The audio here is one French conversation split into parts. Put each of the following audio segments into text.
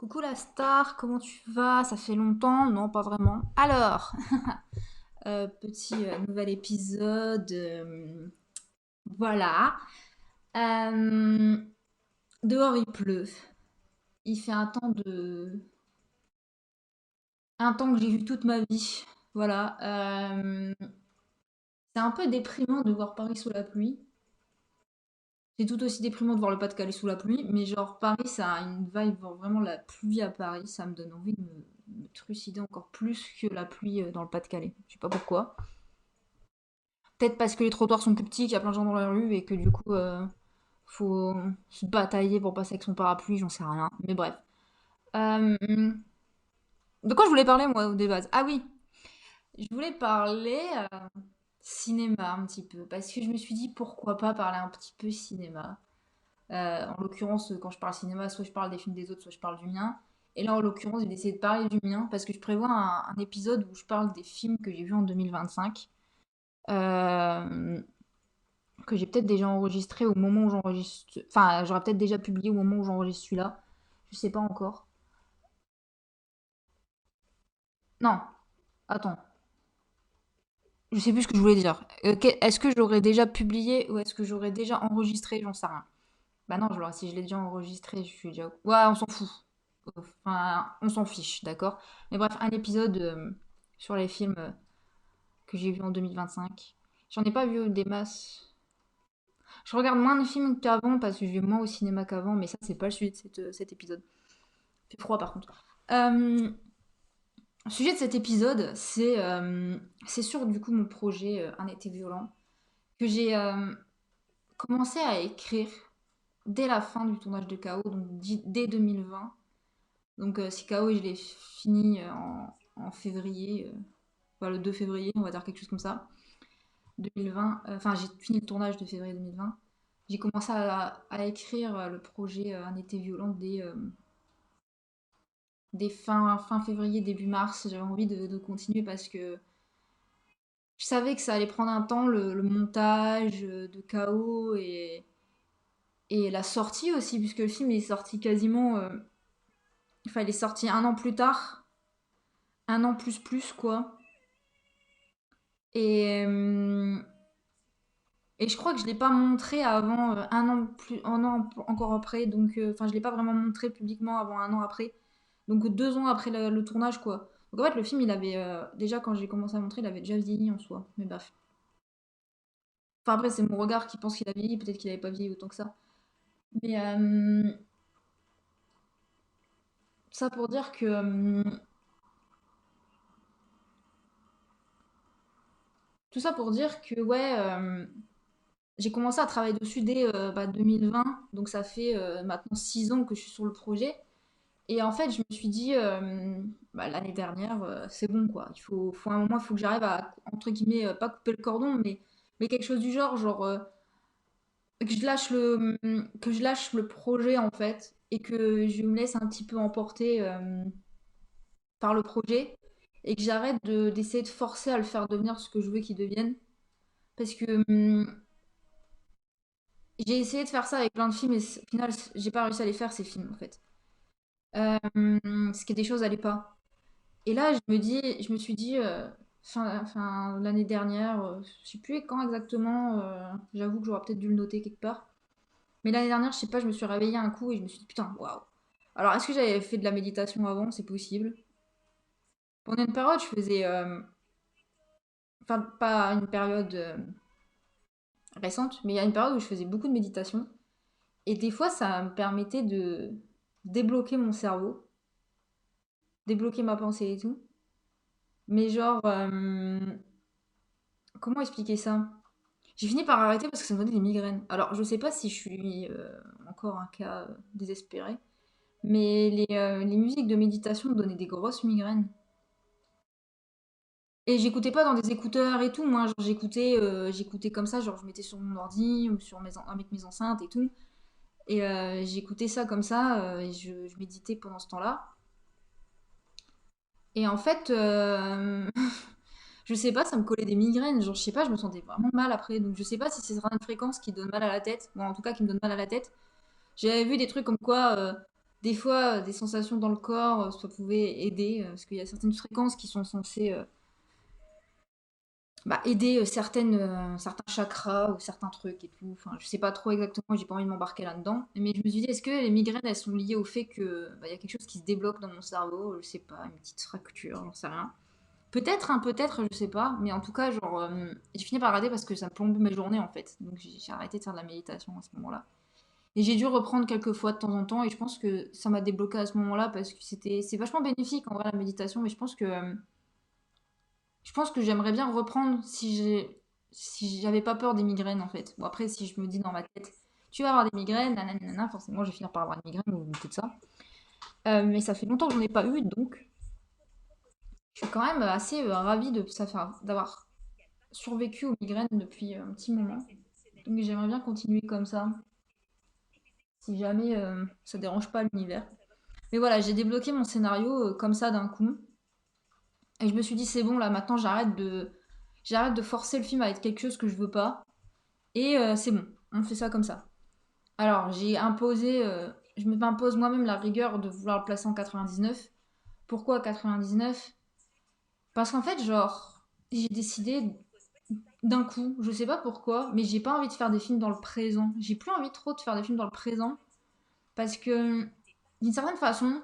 Coucou la star, comment tu vas? Ça fait longtemps? Non, pas vraiment. Alors, petit nouvel épisode. Voilà. Euh, Dehors il pleut. Il fait un temps que j'ai vu toute ma vie. Voilà. C'est un peu déprimant de voir Paris sous la pluie. C'est tout aussi déprimant de voir le Pas-de-Calais sous la pluie, mais genre Paris, ça a une vibe, vraiment la pluie à Paris, ça me donne envie de me trucider encore plus que la pluie dans le Pas-de-Calais. Je sais pas pourquoi. Peut-être parce que les trottoirs sont plus petits, qu'il y a plein de gens dans la rue et que du coup, faut se batailler pour passer avec son parapluie, j'en sais rien. Mais bref. Euh, de quoi je voulais parler, moi, au base? Ah oui, je voulais parler cinéma un petit peu. Parce que je me suis dit, pourquoi pas parler un petit peu cinéma. En l'occurrence, quand je parle cinéma, soit je parle des films des autres, soit je parle du mien. Et là, en l'occurrence, j'ai décidé de parler du mien parce que je prévois un épisode où je parle des films que j'ai vus en 2025. Euh, que j'ai peut-être déjà enregistré au moment où j'enregistre. Enfin, j'aurais peut-être déjà publié au moment où j'enregistre celui-là. Je sais pas encore. Non, attends. Je sais plus ce que je voulais dire. Est-ce que j'aurais déjà publié ou est-ce que j'aurais déjà enregistré? J'en sais rien. Bah non, si je l'ai déjà enregistré, je suis déjà. Ouais, on s'en fout. Enfin, on s'en fiche, d'accord? Mais bref, un épisode sur les films que j'ai vus en 2025. J'en ai pas vu des masses. Je regarde moins de films qu'avant parce que je vais moins au cinéma qu'avant, mais ça, c'est pas le sujet de cet épisode. Il fait froid par contre. Euh, le sujet de cet épisode, c'est sur du coup mon projet Un été violent que j'ai commencé à écrire dès la fin du tournage de KO, donc dès 2020. Donc si KO je l'ai fini en février, le 2 février, on va dire quelque chose comme ça, 2020. Enfin j'ai fini le tournage de février 2020. J'ai commencé à écrire le projet Un été violent dès fin février, début mars. J'avais envie de continuer parce que je savais que ça allait prendre un temps, le montage de KO et la sortie aussi, puisque le film est sorti quasiment. Enfin, il est sorti un an plus tard, un an plus, quoi. Et, euh, et je crois que je l'ai pas montré avant un an encore après, donc enfin, je l'ai pas vraiment montré publiquement avant un an après, donc 2 ans après le tournage, quoi. Donc en fait, le film, il avait déjà quand j'ai commencé à montrer, il avait déjà vieilli en soi, mais bref. Enfin après, c'est mon regard qui pense qu'il a vieilli, peut-être qu'il avait pas vieilli autant que ça. Mais ça pour dire que tout ça pour dire que ouais, j'ai commencé à travailler dessus dès 2020, donc ça fait maintenant 6 ans que je suis sur le projet. Et en fait, je me suis dit l'année dernière, c'est bon quoi. Faut un moment, il faut que j'arrive à entre guillemets pas couper le cordon, mais quelque chose du genre que je lâche le projet en fait et que je me laisse un petit peu emporter par le projet et que j'arrête d'essayer de forcer à le faire devenir ce que je veux qu'il devienne. Parce que j'ai essayé de faire ça avec plein de films et au final, j'ai pas réussi à les faire ces films en fait. Parce que des choses allaient pas. Et là, je me suis dit, l'année dernière, je sais plus quand exactement, j'avoue que j'aurais peut-être dû le noter quelque part. Mais l'année dernière, je sais pas, je me suis réveillée un coup et je me suis dit, putain, waouh. Alors, est-ce que j'avais fait de la méditation avant? C'est possible. Pendant une période, je faisais, enfin, pas une période récente, mais il y a une période où je faisais beaucoup de méditation. Et des fois, ça me permettait de débloquer mon cerveau, débloquer ma pensée et tout. Mais genre, comment expliquer ça? J'ai fini par arrêter parce que ça me donnait des migraines. Alors, je sais pas si je suis encore un cas désespéré, mais les musiques de méditation me donnaient des grosses migraines. Et j'écoutais pas dans des écouteurs et tout, moi, genre, j'écoutais comme ça, genre je mettais sur mon ordi ou avec mes enceintes et tout. Et j'écoutais ça comme ça, et je méditais pendant ce temps-là. Et en fait, je sais pas, ça me collait des migraines. Genre, je sais pas, je me sentais vraiment mal après. Donc, je sais pas si c'est certaines fréquences qui donnent mal à la tête. Bon, en tout cas, qui me donnent mal à la tête. J'avais vu des trucs comme quoi. des fois, des sensations dans le corps, ça pouvait aider, parce qu'il y a certaines fréquences qui sont censées bah, aider certains chakras ou certains trucs et tout. Enfin, je sais pas trop exactement, j'ai pas envie de m'embarquer là-dedans. Mais je me suis dit, est-ce que les migraines, elles sont liées au fait que bah, y a quelque chose qui se débloque dans mon cerveau? Je sais pas, une petite fracture, j'en sais rien. Peut-être, hein, peut-être, je sais pas. Mais en tout cas, genre, j'ai fini par arrêter parce que ça plombe mes journées en fait. Donc j'ai arrêté de faire de la méditation à ce moment-là. Et j'ai dû reprendre quelques fois de temps en temps. Et je pense que ça m'a débloqué à ce moment-là parce que c'est vachement bénéfique en vrai la méditation. Mais je pense que j'aimerais bien reprendre si j'avais pas peur des migraines en fait. Bon après si je me dis dans ma tête tu vas avoir des migraines, nanana, forcément je vais finir par avoir une migraine ou tout ça. Mais ça fait longtemps que j'en ai pas eu donc je suis quand même assez ravie de ça faire d'avoir survécu aux migraines depuis un petit moment. Donc j'aimerais bien continuer comme ça si jamais ça dérange pas l'univers. Mais voilà, j'ai débloqué mon scénario comme ça d'un coup et je me suis dit c'est bon là maintenant j'arrête de forcer le film à être quelque chose que je veux pas. Et c'est bon, on fait ça comme ça. Alors, je m'impose moi-même la rigueur de vouloir le placer en 99. Pourquoi 99? Parce qu'en fait, genre, j'ai décidé d'un coup, je sais pas pourquoi, mais j'ai pas envie de faire des films dans le présent. J'ai plus envie trop de faire des films dans le présent, parce que, d'une certaine façon,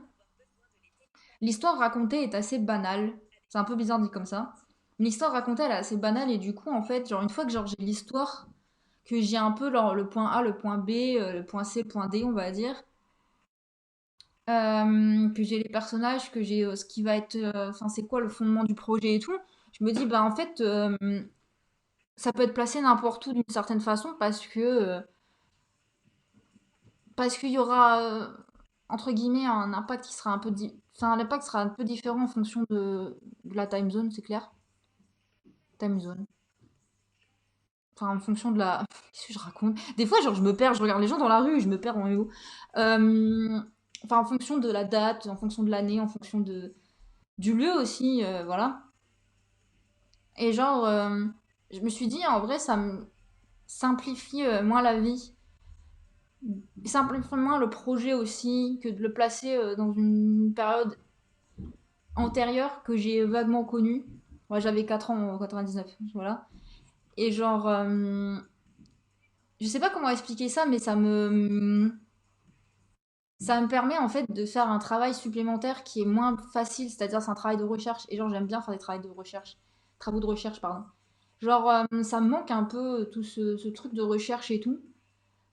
l'histoire racontée est assez banale. C'est un peu bizarre dit comme ça. Mais l'histoire racontée, elle est assez banale, et du coup, en fait, genre, une fois que genre, j'ai l'histoire, que j'ai un peu le point A, le point B, le point C, le point D, on va dire. Que j'ai les personnages, que j'ai ce qui va être, enfin c'est quoi le fondement du projet et tout. Je me dis bah en fait ça peut être placé n'importe où d'une certaine façon parce qu'il y aura entre guillemets un impact qui sera enfin l'impact sera un peu différent en fonction de la time zone, c'est clair. Time zone. Enfin en fonction de la qu'est-ce que je raconte? Des fois genre je me perds, je regarde les gens dans la rue, je me perds en haut. Euh, Enfin en fonction de la date, en fonction de l'année, en fonction du lieu aussi, voilà. Et genre, je me suis dit, en vrai, ça me simplifie moins la vie. Simplifie moins le projet aussi, que de le placer dans une période antérieure que j'ai vaguement connue. Moi, j'avais 4 ans en 99, voilà. Et genre, je sais pas comment expliquer ça, mais ça me permet en fait de faire un travail supplémentaire qui est moins facile, c'est-à-dire c'est un travail de recherche. Et genre, j'aime bien faire des travaux de recherche, pardon. Genre, ça me manque un peu tout ce truc de recherche et tout.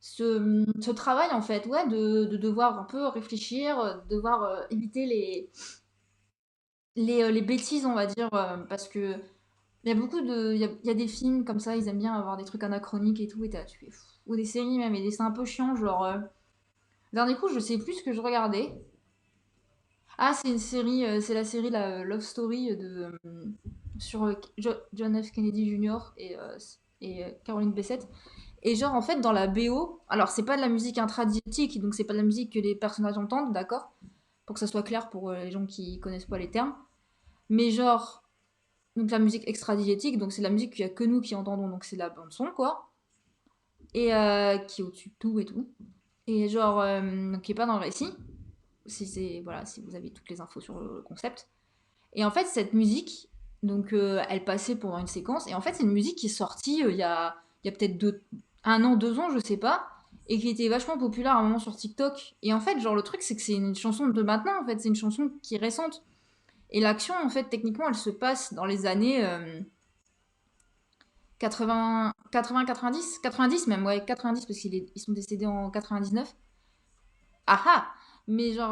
Ce travail en fait, ouais, de devoir un peu réfléchir, de devoir éviter les bêtises, on va dire, parce que il y a des films comme ça, ils aiment bien avoir des trucs anachroniques et tout, et tu fais, ou des séries même, et c'est un peu chiant, genre, dernier coup, je sais plus ce que je regardais. Ah, c'est une série, c'est la série la Love Story sur John F. Kennedy Jr. et Caroline Bessette. Et genre, en fait, dans la BO, alors c'est pas de la musique intradiétique, donc c'est pas de la musique que les personnages entendent, d'accord? Pour que ça soit clair pour les gens qui connaissent pas les termes. Mais genre, donc la musique extradiétique, donc c'est la musique qu'il y a que nous qui entendons, donc c'est la bande son, quoi. Et qui est au-dessus de tout et tout. Et genre, donc qui est pas dans le récit. Voilà, si vous avez toutes les infos sur le concept. Et en fait, cette musique, donc elle passait pendant une séquence, et en fait, c'est une musique qui est sortie il y a peut-être 1 an, 2 ans, je sais pas, et qui était vachement populaire à un moment sur TikTok. Et en fait, genre, le truc, c'est que c'est une chanson de maintenant, en fait, c'est une chanson qui est récente. Et l'action, en fait, techniquement, elle se passe dans les années 80, 80, 90, 90 même, ouais, 90, parce qu'ils sont décédés en 99. Ah ah! Mais genre,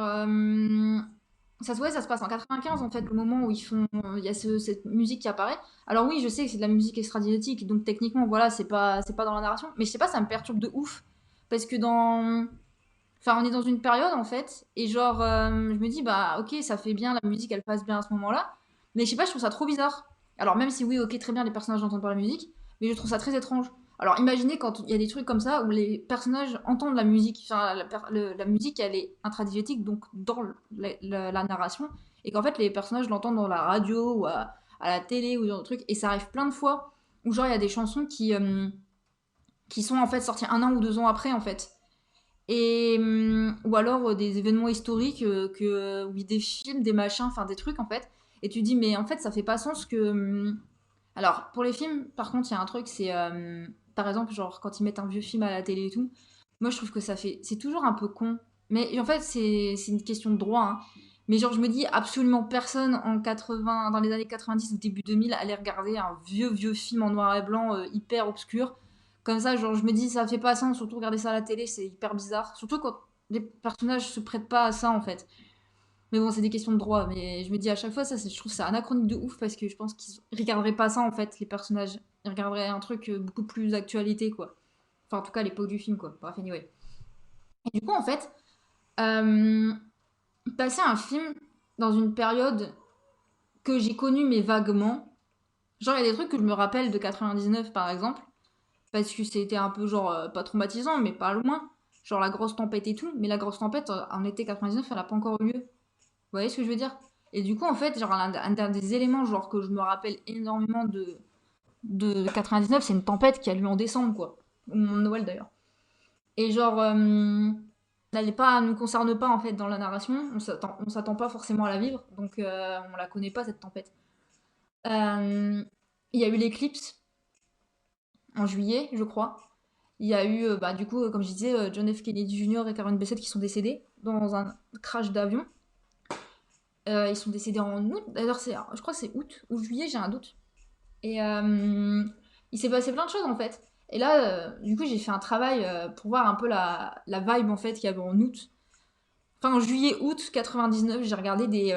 ça se passe en 95 en fait, le moment où il y a cette musique qui apparaît. Alors oui, je sais que c'est de la musique extra-diététique, donc techniquement, voilà, c'est pas dans la narration. Mais je sais pas, ça me perturbe de ouf. Parce que enfin, on est dans une période en fait, et genre, je me dis, bah ok, ça fait bien, la musique elle passe bien à ce moment-là. Mais je sais pas, je trouve ça trop bizarre. Alors même si oui, ok, très bien, les personnages n'entendent pas la musique, mais je trouve ça très étrange. Alors imaginez quand il y a des trucs comme ça où les personnages entendent la musique, enfin la musique elle est intradigétique donc dans la narration et qu'en fait les personnages l'entendent dans la radio ou à la télé ou dans des trucs et ça arrive plein de fois où genre il y a des chansons qui sont en fait sorties 1 an ou 2 ans après en fait Ou alors des événements historiques, oui, des films, des machins, enfin des trucs en fait. Et tu dis, mais en fait, ça fait pas sens que. Alors, pour les films, par contre, il y a un truc, c'est. Par exemple, genre, quand ils mettent un vieux film à la télé et tout, moi je trouve que ça fait. C'est toujours un peu con. Mais en fait, c'est une question de droit, hein. Mais genre, je me dis, absolument personne en 80, dans les années 90 ou début 2000 allait regarder un vieux film en noir et blanc hyper obscur. Comme ça, genre, je me dis, ça fait pas sens, surtout regarder ça à la télé, c'est hyper bizarre. Surtout quand les personnages se prêtent pas à ça, en fait. Mais bon, c'est des questions de droit. Mais je me dis à chaque fois, ça, je trouve ça anachronique de ouf parce que je pense qu'ils regarderaient pas ça en fait, les personnages. Ils regarderaient un truc beaucoup plus d'actualité, quoi. Enfin, en tout cas, à l'époque du film, quoi. Bref, anyway. Et du coup, en fait, euh, passer un film dans une période que j'ai connue mais vaguement, genre, il y a des trucs que je me rappelle de 99 par exemple, parce que c'était un peu genre pas traumatisant, mais pas loin. Genre la grosse tempête et tout, mais la grosse tempête en été 99, elle a pas encore eu lieu. Vous voyez ce que je veux dire? Et du coup, en fait, genre, un des éléments genre, que je me rappelle énormément de 99, c'est une tempête qui a lieu en décembre, quoi. Au moment de Noël, d'ailleurs. Et genre, elle est pas, nous concerne pas, en fait, dans la narration. On s'attend pas forcément à la vivre, donc on la connaît pas, cette tempête. Euh, Il y a eu l'éclipse en juillet, je crois. Il y a eu, bah, du coup, comme je disais, John F. Kennedy Jr. et Karen Bessette qui sont décédés dans un crash d'avion. Ils sont décédés en août. D'ailleurs, je crois que c'est août ou juillet, j'ai un doute. Et il s'est passé plein de choses en fait. Et là, du coup, j'ai fait un travail pour voir un peu la vibe en fait qu'il y avait en août. Enfin, en juillet-août 99, j'ai regardé des.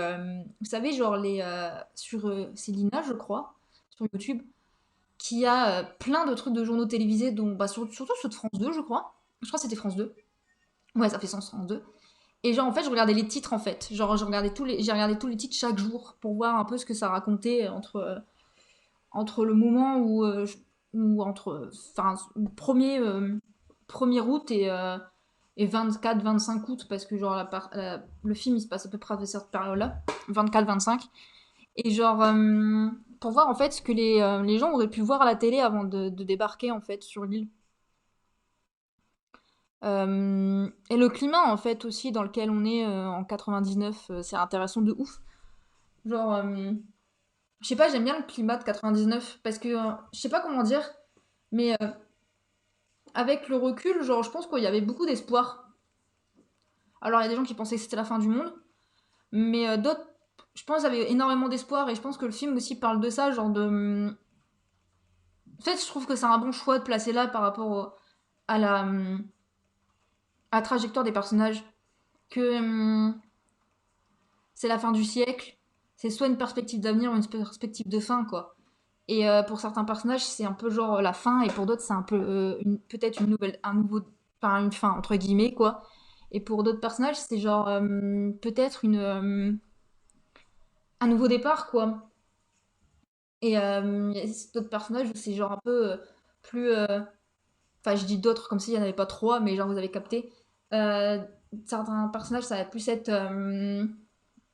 Vous savez, genre sur Célina, je crois, sur YouTube, qui a plein de trucs de journaux télévisés, dont, bah, surtout ceux de France 2, je crois. Je crois que c'était France 2. Ouais, ça fait sens, France 2. Et genre, en fait, je regardais les titres, en fait. Genre, j'ai regardé tous les titres chaque jour pour voir un peu ce que ça racontait entre le moment où entre, enfin, premier août et 24-25 août, parce que genre, le film, il se passe à peu près à cette période-là, 24-25. Et genre, pour voir, en fait, ce que les gens auraient pu voir à la télé avant de débarquer, en fait, sur l'île. Et le climat, en fait, aussi, dans lequel on est en 99, c'est intéressant de ouf. Genre, je sais pas, j'aime bien le climat de 99 parce que, je sais pas comment dire, mais avec le recul, genre, je pense qu'il y avait beaucoup d'espoir. Alors, il y a des gens qui pensaient que c'était la fin du monde, mais d'autres, je pense, avaient énormément d'espoir et je pense que le film aussi parle de ça, genre de. En fait, je trouve que c'est un bon choix de placer là par rapport à à la trajectoire des personnages. Que c'est la fin du siècle, c'est soit une perspective d'avenir ou une perspective de fin, quoi. Et pour certains personnages, c'est un peu genre la fin, et pour d'autres, c'est un peu peut-être une nouvelle, un nouveau, enfin une fin entre guillemets, quoi. Et pour d'autres personnages, c'est genre peut-être un nouveau départ, quoi. Et il y a d'autres personnages où c'est genre un peu plus, enfin je dis d'autres comme s'il n'y en avait pas trois, mais genre vous avez capté. Euh, Certains personnages, ça va plus être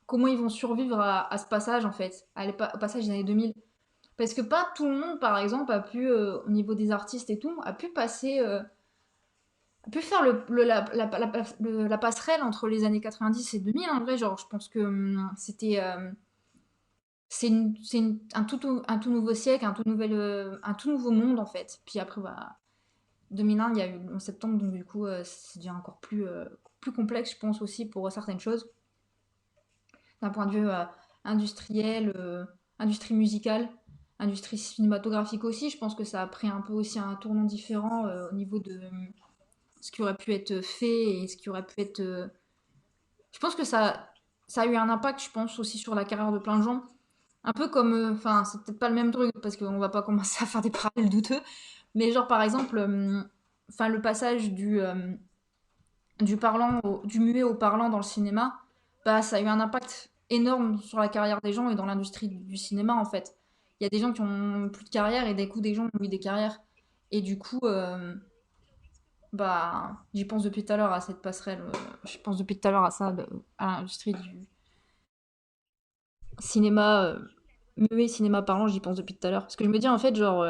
comment ils vont survivre à ce passage en fait, au passage des années 2000. Parce que pas tout le monde, par exemple, a pu, au niveau des artistes et tout, a pu passer, a pu faire la passerelle entre les années 90 et 2000. En vrai, genre, je pense que un tout nouveau siècle, un tout nouveau monde en fait. Puis après, bah, 2001, il y a eu le 11 septembre, donc du coup, c'est déjà encore plus complexe, je pense aussi pour certaines choses, d'un point de vue industriel, industrie musicale, industrie cinématographique aussi. Je pense que ça a pris un peu aussi un tournant différent au niveau de ce qui aurait pu être fait et ce qui aurait pu être. Je pense que ça a eu un impact, je pense, aussi sur la carrière de plein de gens. Un peu comme. Enfin, c'est peut-être pas le même truc parce qu'on va pas commencer à faire des parallèles douteux. Mais genre, par exemple, enfin, le passage du muet au parlant dans le cinéma, bah, ça a eu un impact énorme sur la carrière des gens et dans l'industrie du cinéma en fait. Il y a des gens qui ont plus de carrière et des coups des gens qui ont eu des carrières. Et du coup, bah, j'y pense depuis tout à l'heure à cette passerelle. Je pense depuis tout à l'heure à ça, à l'industrie du cinéma, muet, cinéma parlant, j'y pense depuis tout à l'heure. Parce que je me dis en fait, genre,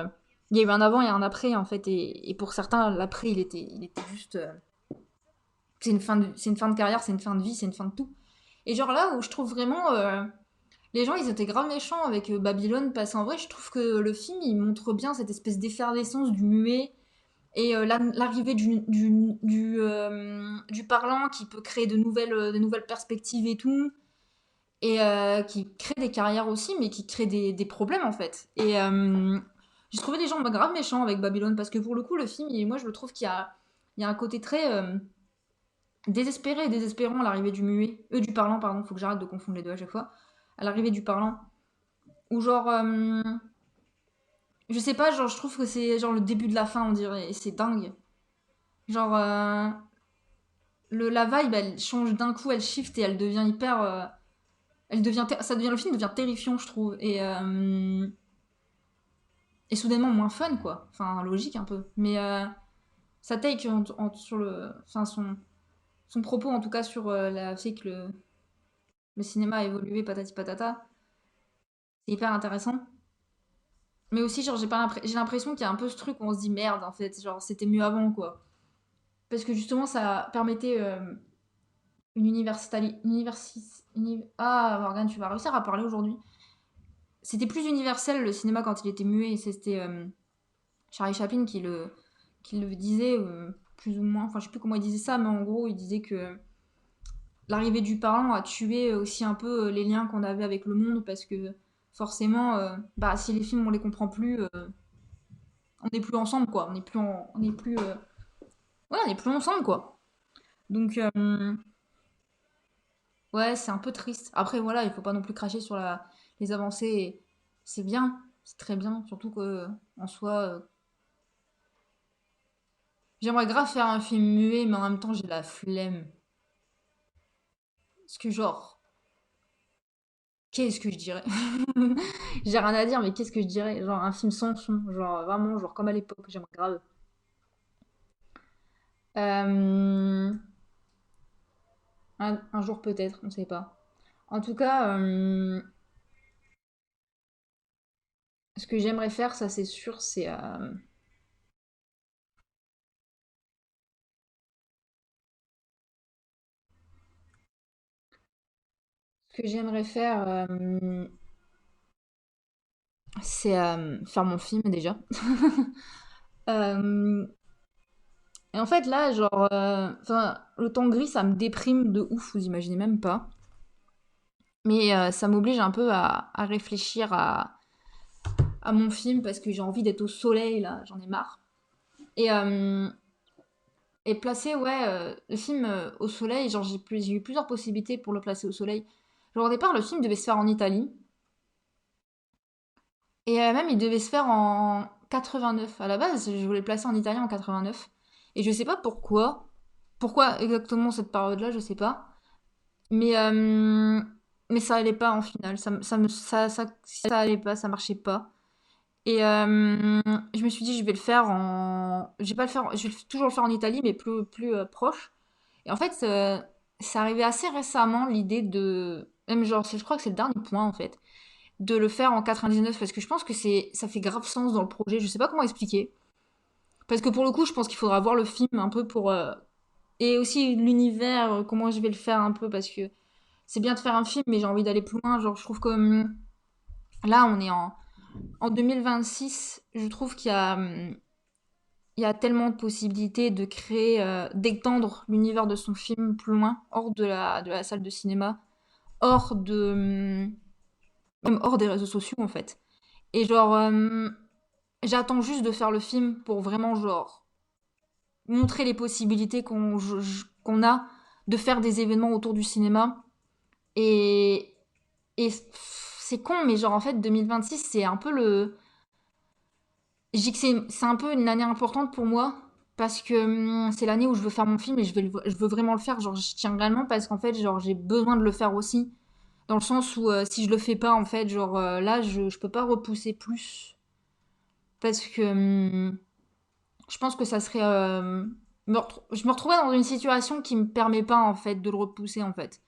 il y a eu un avant et un après en fait. Et pour certains, l'après, il était juste. c'est une fin de carrière, c'est une fin de vie, c'est une fin de tout. Et genre là où je trouve vraiment les gens ils étaient grave méchants avec Babylone parce qu'en vrai je trouve que le film il montre bien cette espèce d'effervescence du muet et l'arrivée du parlant qui peut créer de nouvelles perspectives et tout et qui crée des carrières aussi mais qui crée des problèmes en fait. Et j'ai trouvé les gens grave méchants avec Babylone parce que pour le coup le film moi je le trouve il y a un côté très désespéré et désespérant à l'arrivée du muet, du parlant, pardon, faut que j'arrête de confondre les deux à chaque fois. À l'arrivée du parlant, ou genre, je sais pas, genre, je trouve que c'est genre le début de la fin, on dirait, et c'est dingue. Genre, la vibe, elle change d'un coup, elle shift et elle devient hyper. Ça devient, le film devient terrifiant, je trouve, et soudainement moins fun, quoi. Enfin, logique un peu. Mais sa take sur le. Enfin, son propos, en tout cas, sur la fait que le cinéma a évolué, patati patata, c'est hyper intéressant. Mais aussi, genre, j'ai l'impression qu'il y a un peu ce truc où on se dit merde, en fait. Genre, c'était mieux avant, quoi. Parce que justement, ça permettait une Ah, Morgane, tu vas réussir à parler aujourd'hui. C'était plus universel le cinéma quand il était muet. C'était Charlie Chaplin qui le disait, plus ou moins. Enfin, je sais plus comment il disait ça, mais en gros, il disait que l'arrivée du parlant a tué aussi un peu les liens qu'on avait avec le monde parce que forcément, bah, si les films on les comprend plus, on n'est plus ensemble quoi. On est plus, ouais, on est plus ensemble quoi. Donc ouais, c'est un peu triste. Après voilà, il faut pas non plus cracher sur les avancées. C'est bien, c'est très bien, surtout que en soi, j'aimerais grave faire un film muet, mais en même temps j'ai la flemme. Parce que genre, qu'est-ce que je dirais? J'ai rien à dire, mais qu'est-ce que je dirais? Genre un film sans son, genre vraiment, genre comme à l'époque, j'aimerais grave. Euh, un jour peut-être, on sait pas. En tout cas, ce que j'aimerais faire, ça c'est sûr, c'est ce que j'aimerais faire, c'est faire mon film déjà. Euh, et en fait là, genre, enfin, le temps gris, ça me déprime de ouf, vous imaginez même pas. Mais ça m'oblige un peu à réfléchir à mon film parce que j'ai envie d'être au soleil là, j'en ai marre. Et, euh, et placer, ouais, le film au soleil, genre j'ai eu plusieurs possibilités pour le placer au soleil. Genre au départ, le film devait se faire en Italie. Et même, il devait se faire en 89. À la base, je voulais le placer en italien en 89. Et je sais pas pourquoi. Pourquoi exactement cette période-là, je sais pas. Mais, euh, mais ça allait pas en finale. Ça allait pas, ça marchait pas. Et je me suis dit, je vais le faire en. Je vais pas le faire. Je vais toujours le faire en Italie, mais plus proche. Et en fait, c'est arrivé assez récemment l'idée de. Même genre, je crois que c'est le dernier point en fait de le faire en 99 parce que je pense que ça fait grave sens dans le projet. Je sais pas comment expliquer. Parce que pour le coup, je pense qu'il faudra voir le film un peu pour. Et aussi l'univers, comment je vais le faire un peu parce que c'est bien de faire un film, mais j'ai envie d'aller plus loin. Genre, je trouve que là, on est en 2026. Je trouve il y a tellement de possibilités de créer, d'étendre l'univers de son film plus loin, hors de la salle de cinéma, hors de. Même hors des réseaux sociaux en fait. Et genre, j'attends juste de faire le film pour vraiment, genre, montrer les possibilités qu'on a de faire des événements autour du cinéma. Et, et c'est con, mais genre, en fait, 2026, c'est un peu le. Je dis que c'est un peu une année importante pour moi. Parce que c'est l'année où je veux faire mon film et je veux vraiment le faire. Genre, je tiens réellement parce qu'en fait, genre, j'ai besoin de le faire aussi. Dans le sens où si je le fais pas, en fait, genre, là, je peux pas repousser plus. Parce que je pense que ça serait je me retrouvais dans une situation qui me permet pas en fait de le repousser en fait.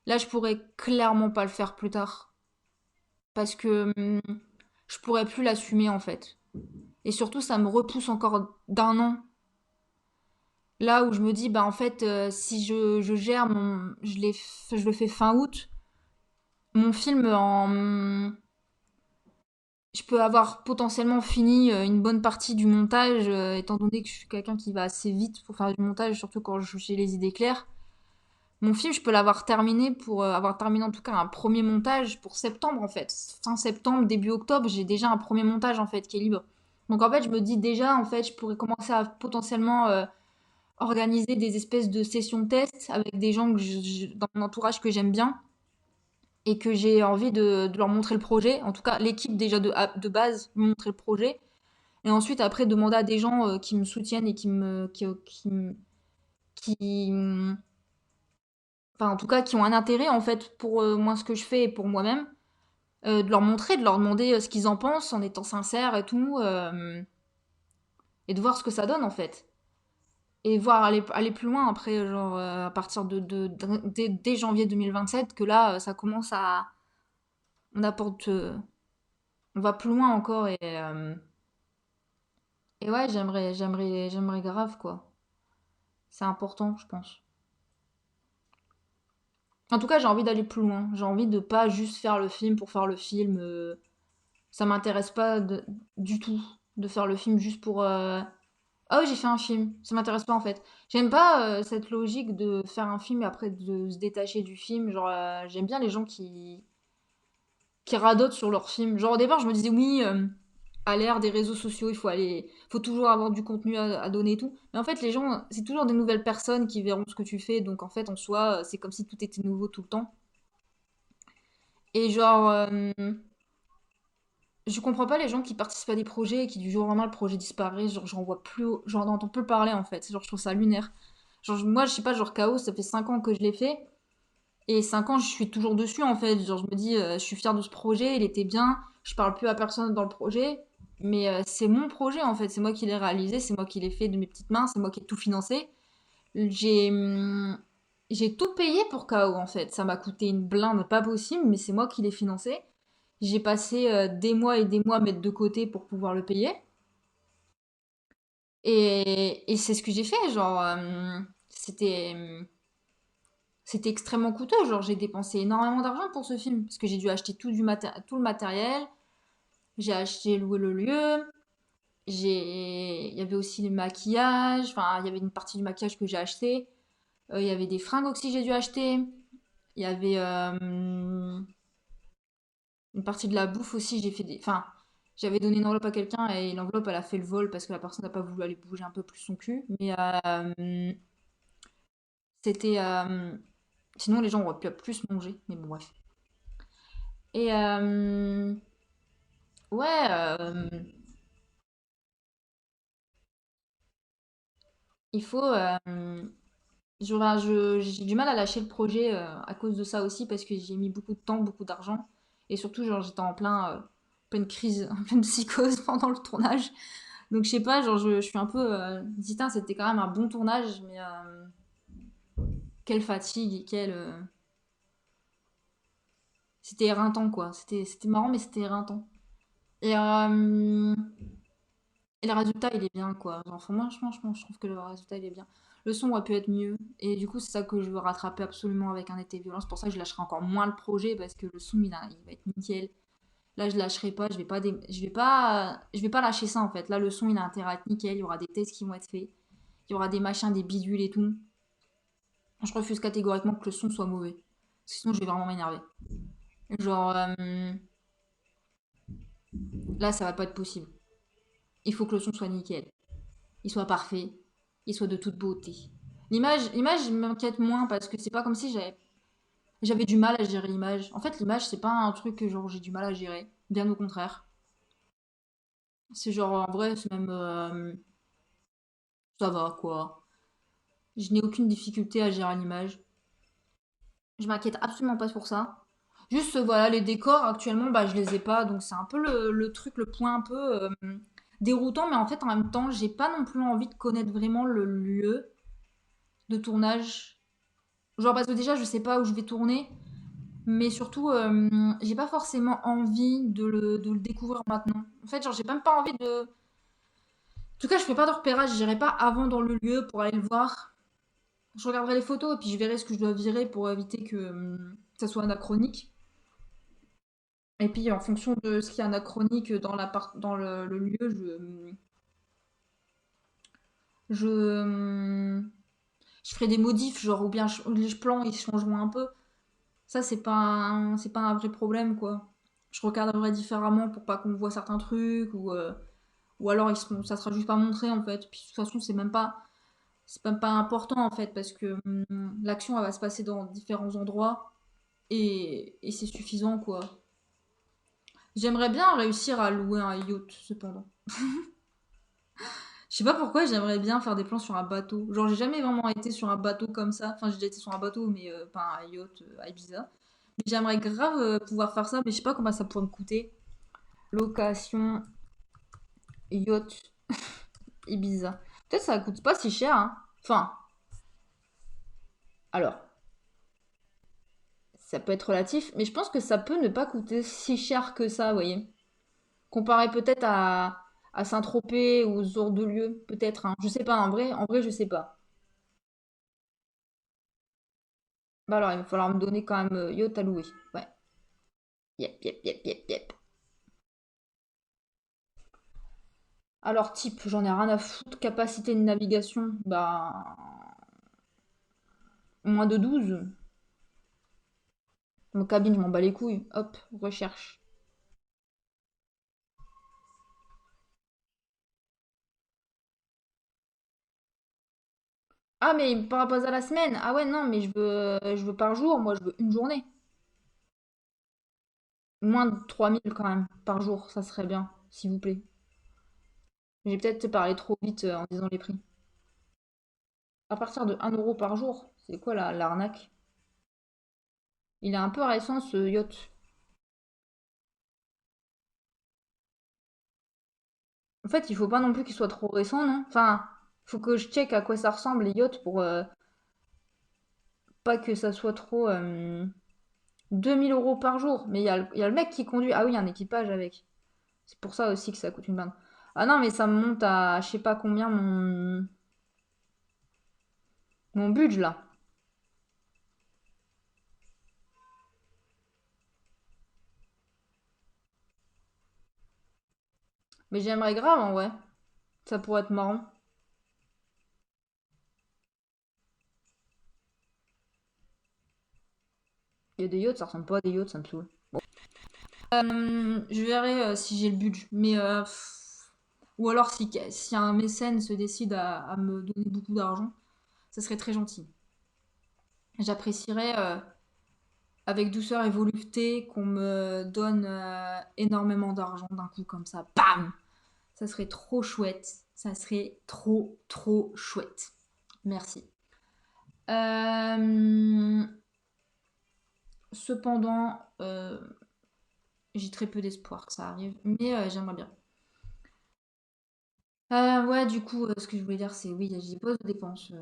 Là, je pourrais clairement pas le faire plus tard parce que je pourrais plus l'assumer en fait. Et surtout, ça me repousse encore d'un an Là où je me dis, bah en fait, si je gère je le fais fin août, mon film je peux avoir potentiellement fini une bonne partie du montage, étant donné que je suis quelqu'un qui va assez vite pour faire du montage, surtout quand j'ai les idées claires. Mon film, je peux l'avoir terminé pour avoir terminé en tout cas un premier montage pour septembre en fait. Fin septembre, début octobre, j'ai déjà un premier montage en fait qui est libre. Donc en fait, je me dis déjà en fait, je pourrais commencer à potentiellement organiser des espèces de sessions tests avec des gens dans mon entourage que j'aime bien et que j'ai envie de leur montrer le projet. En tout cas, l'équipe déjà de base, me montrer le projet. Et ensuite, après, demander à des gens qui me soutiennent et qui, enfin, en tout cas, qui ont un intérêt en fait pour moi ce que je fais et pour moi-même, de leur montrer, de leur demander ce qu'ils en pensent en étant sincères et tout, et de voir ce que ça donne en fait. Et voir aller plus loin après, genre à partir dès janvier 2027, que là, ça commence à. On apporte. On va plus loin encore et ouais, j'aimerais grave quoi. C'est important, je pense. En tout cas, j'ai envie d'aller plus loin. J'ai envie de pas juste faire le film pour faire le film. Ça m'intéresse pas du tout de faire le film juste pour. Ah oui, j'ai fait un film. Ça m'intéresse pas en fait. J'aime pas cette logique de faire un film et après de se détacher du film. Genre, j'aime bien les gens qui radotent sur leur film. Genre au départ, je me disais oui, à l'ère des réseaux sociaux, faut toujours avoir du contenu à donner et tout. Mais en fait, les gens, c'est toujours des nouvelles personnes qui verront ce que tu fais. Donc en fait, en soi, c'est comme si tout était nouveau tout le temps. Et genre, je comprends pas les gens qui participent à des projets et qui du jour au lendemain le projet disparaît. Genre, j'en entends plus parler en fait. Genre, je trouve ça lunaire. Genre, moi, je sais pas, genre Chaos, ça fait 5 ans que je l'ai fait. Et 5 ans, je suis toujours dessus en fait. Genre, je me dis, je suis fière de ce projet, il était bien. Je parle plus à personne dans le projet. Mais c'est mon projet en fait. C'est moi qui l'ai réalisé, c'est moi qui l'ai fait de mes petites mains, c'est moi qui ai tout financé. J'ai j'ai tout payé pour KO en fait. Ça m'a coûté une blinde pas possible, mais c'est moi qui l'ai financé. J'ai passé des mois et des mois à mettre de côté pour pouvoir le payer. Et c'est ce que j'ai fait. Genre, c'était extrêmement coûteux. Genre, j'ai dépensé énormément d'argent pour ce film. Parce que j'ai dû acheter tout le matériel. J'ai acheté, loué le lieu. Il y avait aussi le maquillage. Enfin, il y avait une partie du maquillage que j'ai acheté. Il y avait des fringues aussi que j'ai dû acheter. Il y avait une partie de la bouffe aussi. Enfin, j'avais donné une enveloppe à quelqu'un et l'enveloppe, elle a fait le vol parce que la personne n'a pas voulu aller bouger un peu plus son cul. Mais c'était... sinon, les gens auraient pu plus manger. Mais bon, bref. Et ouais, il faut... j'ai du mal à lâcher le projet à cause de ça aussi parce que j'ai mis beaucoup de temps, beaucoup d'argent. Et surtout, genre, j'étais en pleine crise, en pleine psychose pendant le tournage. Donc, je sais pas, genre, je suis un peu... dit, Tain, c'était quand même un bon tournage, mais quelle fatigue et c'était éreintant, quoi. C'était marrant, mais c'était éreintant. Et, euh, et le résultat, il est bien, quoi. Genre, franchement, je trouve que le résultat, il est bien. Le son aurait pu être mieux. Et du coup, c'est ça que je veux rattraper absolument avec un été violent. C'est pour ça que je lâcherai encore moins le projet, parce que le son, il va être nickel. Là, je lâcherai pas, je vais pas lâcher ça, en fait. Là, le son, il a intérêt à être nickel. Il y aura des tests qui vont être faits. Il y aura des machins, des bidules et tout. Je refuse catégoriquement que le son soit mauvais. Sinon, je vais vraiment m'énerver. Genre, là, ça va pas être possible. Il faut que le son soit nickel. Il soit parfait, il soit de toute beauté. L'image m'inquiète moins parce que c'est pas comme si j'avais du mal à gérer l'image. En fait, l'image, c'est pas un truc que genre j'ai du mal à gérer. Bien au contraire. C'est genre, en vrai, c'est même. Ça va, quoi. Je n'ai aucune difficulté à gérer l'image. Je m'inquiète absolument pas pour ça. Juste, voilà, les décors, actuellement, bah, je les ai pas. Donc, c'est un peu le truc, le point un peu déroutant. Mais en fait, en même temps, j'ai pas non plus envie de connaître vraiment le lieu de tournage. Genre, parce que déjà, je sais pas où je vais tourner. Mais surtout, j'ai pas forcément envie de le découvrir maintenant. En fait, genre, j'ai même pas envie de tout cas, je fais pas de repérage, j'irai pas avant dans le lieu pour aller le voir. Je regarderai les photos et puis je verrai ce que je dois virer pour éviter que ça soit anachronique. Et puis en fonction de ce qui est anachronique dans le lieu, je, je ferai des modifs, genre ou bien les plans ils changeront un peu. Ça c'est pas un vrai problème quoi. Je regarderai différemment pour pas qu'on voit certains trucs ou alors ça sera juste pas montré en fait. Puis de toute façon c'est même pas important en fait parce que l'action elle va se passer dans différents endroits et c'est suffisant quoi. J'aimerais bien réussir à louer un yacht cependant. Je sais pas pourquoi j'aimerais bien faire des plans sur un bateau. Genre j'ai jamais vraiment été sur un bateau comme ça. Enfin j'ai déjà été sur un bateau mais pas un yacht à Ibiza. Mais j'aimerais grave pouvoir faire ça mais je sais pas combien ça pourrait me coûter. Location yacht Ibiza. Peut-être ça coûte pas si cher hein. Enfin alors ça peut être relatif mais je pense que ça peut ne pas coûter si cher que ça vous voyez. Comparé peut-être à Saint-Tropez ou ce genre de lieu, peut-être. Hein. Je sais pas, en vrai, je sais pas. Bah alors, il va falloir me donner quand même yacht à louer. Ouais. Yep, yep, yep, yep, yep. Alors, type, j'en ai rien à foutre. Capacité de navigation, bah. Moins de 12. Mon cabine, je m'en bats les couilles. Hop, recherche. Ah, mais par rapport à la semaine. Ah ouais, non, mais je veux par jour. Moi, je veux une journée. Moins de 3000 quand même, par jour. Ça serait bien, s'il vous plaît. J'ai peut-être parlé trop vite en disant les prix. À partir de 1 € par jour. C'est quoi l'arnaque? Il est un peu récent ce yacht. En fait, il faut pas non plus qu'il soit trop récent, non? Enfin, faut que je check à quoi ça ressemble les yachts pour pas que ça soit trop. 2000 € par jour. Mais il y a le mec qui conduit. Ah oui, il y a un équipage avec. C'est pour ça aussi que ça coûte une bande. Ah non, mais ça me monte à je sais pas combien mon budget là. Mais j'aimerais grave en vrai. Ça pourrait être marrant. Il y a des yachts, ça ressemble pas à des yachts, ça me saoule. Je verrai si j'ai le budget. Mais ou alors si un mécène se décide à me donner beaucoup d'argent, ça serait très gentil. J'apprécierais avec douceur et volupté qu'on me donne énormément d'argent d'un coup comme ça. Bam! Ça serait trop chouette. Ça serait trop, trop chouette. Merci. Euh, Cependant, j'ai très peu d'espoir que ça arrive, mais j'aimerais bien. Ouais, du coup, ce que je voulais dire, c'est oui, j'ai des postes de dépenses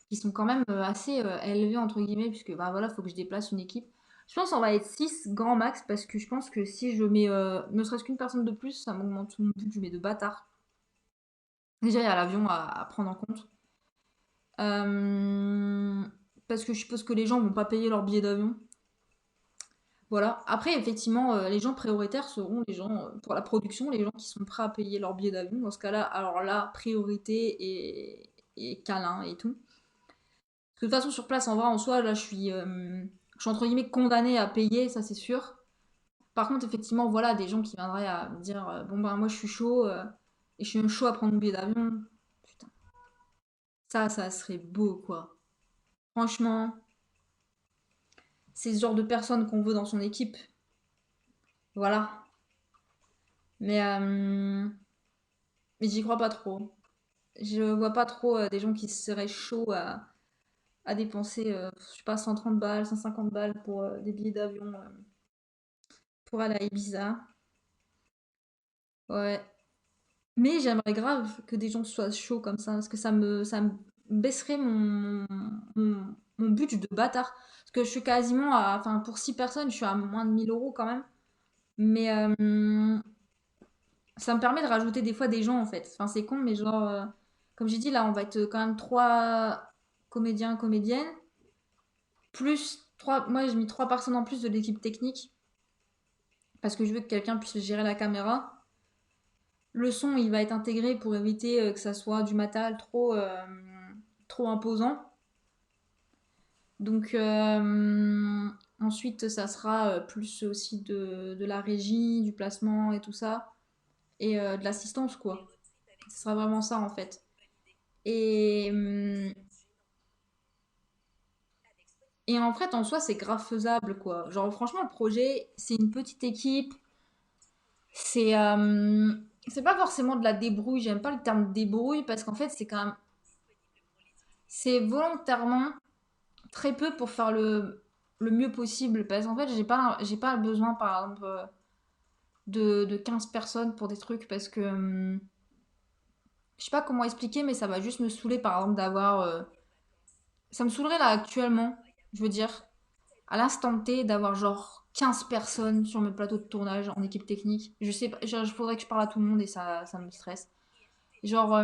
qui sont quand même assez élevés, entre guillemets, puisque bah, voilà, faut que je déplace une équipe. Je pense qu'on va être 6 grand max, parce que je pense que si je mets ne serait-ce qu'une personne de plus, ça m'augmente mon budget, mais de bâtard. Déjà, il y a l'avion à prendre en compte. Euh, Parce que je suppose que les gens vont pas payer leur billet d'avion. Voilà. Après, effectivement, les gens prioritaires seront les gens, pour la production, les gens qui sont prêts à payer leur billet d'avion. Dans ce cas-là, alors là, priorité et câlin et tout. Parce que de toute façon, sur place, en vrai, en soi, là, je suis entre guillemets condamnée à payer, ça c'est sûr. Par contre, effectivement, voilà, des gens qui viendraient à me dire bon, ben, moi, je suis chaud, et je suis même chaud à prendre mon billet d'avion. Putain, ça serait beau, quoi. Franchement, c'est ce genre de personne qu'on veut dans son équipe. Voilà. Mais j'y crois pas trop. Je vois pas trop des gens qui seraient chauds à dépenser, je sais pas, 130 balles, 150 balles pour des billets d'avion pour aller à Ibiza. Ouais. Mais j'aimerais grave que des gens soient chauds comme ça, parce que ça me baisserait mon budget de bâtard. Parce que je suis quasiment à, enfin, pour 6 personnes, je suis à moins de 1000 € quand même. Mais ça me permet de rajouter des fois des gens en fait. Enfin, c'est con, mais genre, comme j'ai dit, là, on va être quand même trois comédiens, comédiennes, plus trois. Moi, j'ai mis trois personnes en plus de l'équipe technique parce que je veux que quelqu'un puisse gérer la caméra. Le son, il va être intégré pour éviter que ça soit du matal trop imposant. Donc, ensuite, ça sera plus aussi de la régie, du placement et tout ça, et de l'assistance, quoi. Ce sera vraiment ça, en fait. Et, et en fait, en soi, c'est grave faisable, quoi. Genre, franchement, le projet, c'est une petite équipe. C'est c'est pas forcément de la débrouille. J'aime pas le terme débrouille parce qu'en fait, c'est quand même. C'est volontairement très peu pour faire le mieux possible. Parce qu'en fait, j'ai pas besoin, par exemple, de 15 personnes pour des trucs parce que. Je sais pas comment expliquer, mais ça va juste me saouler, par exemple, d'avoir. Ça me saoulerait là actuellement, je veux dire. À l'instant T d'avoir genre 15 personnes sur mes plateaux de tournage en équipe technique. Je sais pas, genre, il faudrait que je parle à tout le monde et ça me stresse. Genre,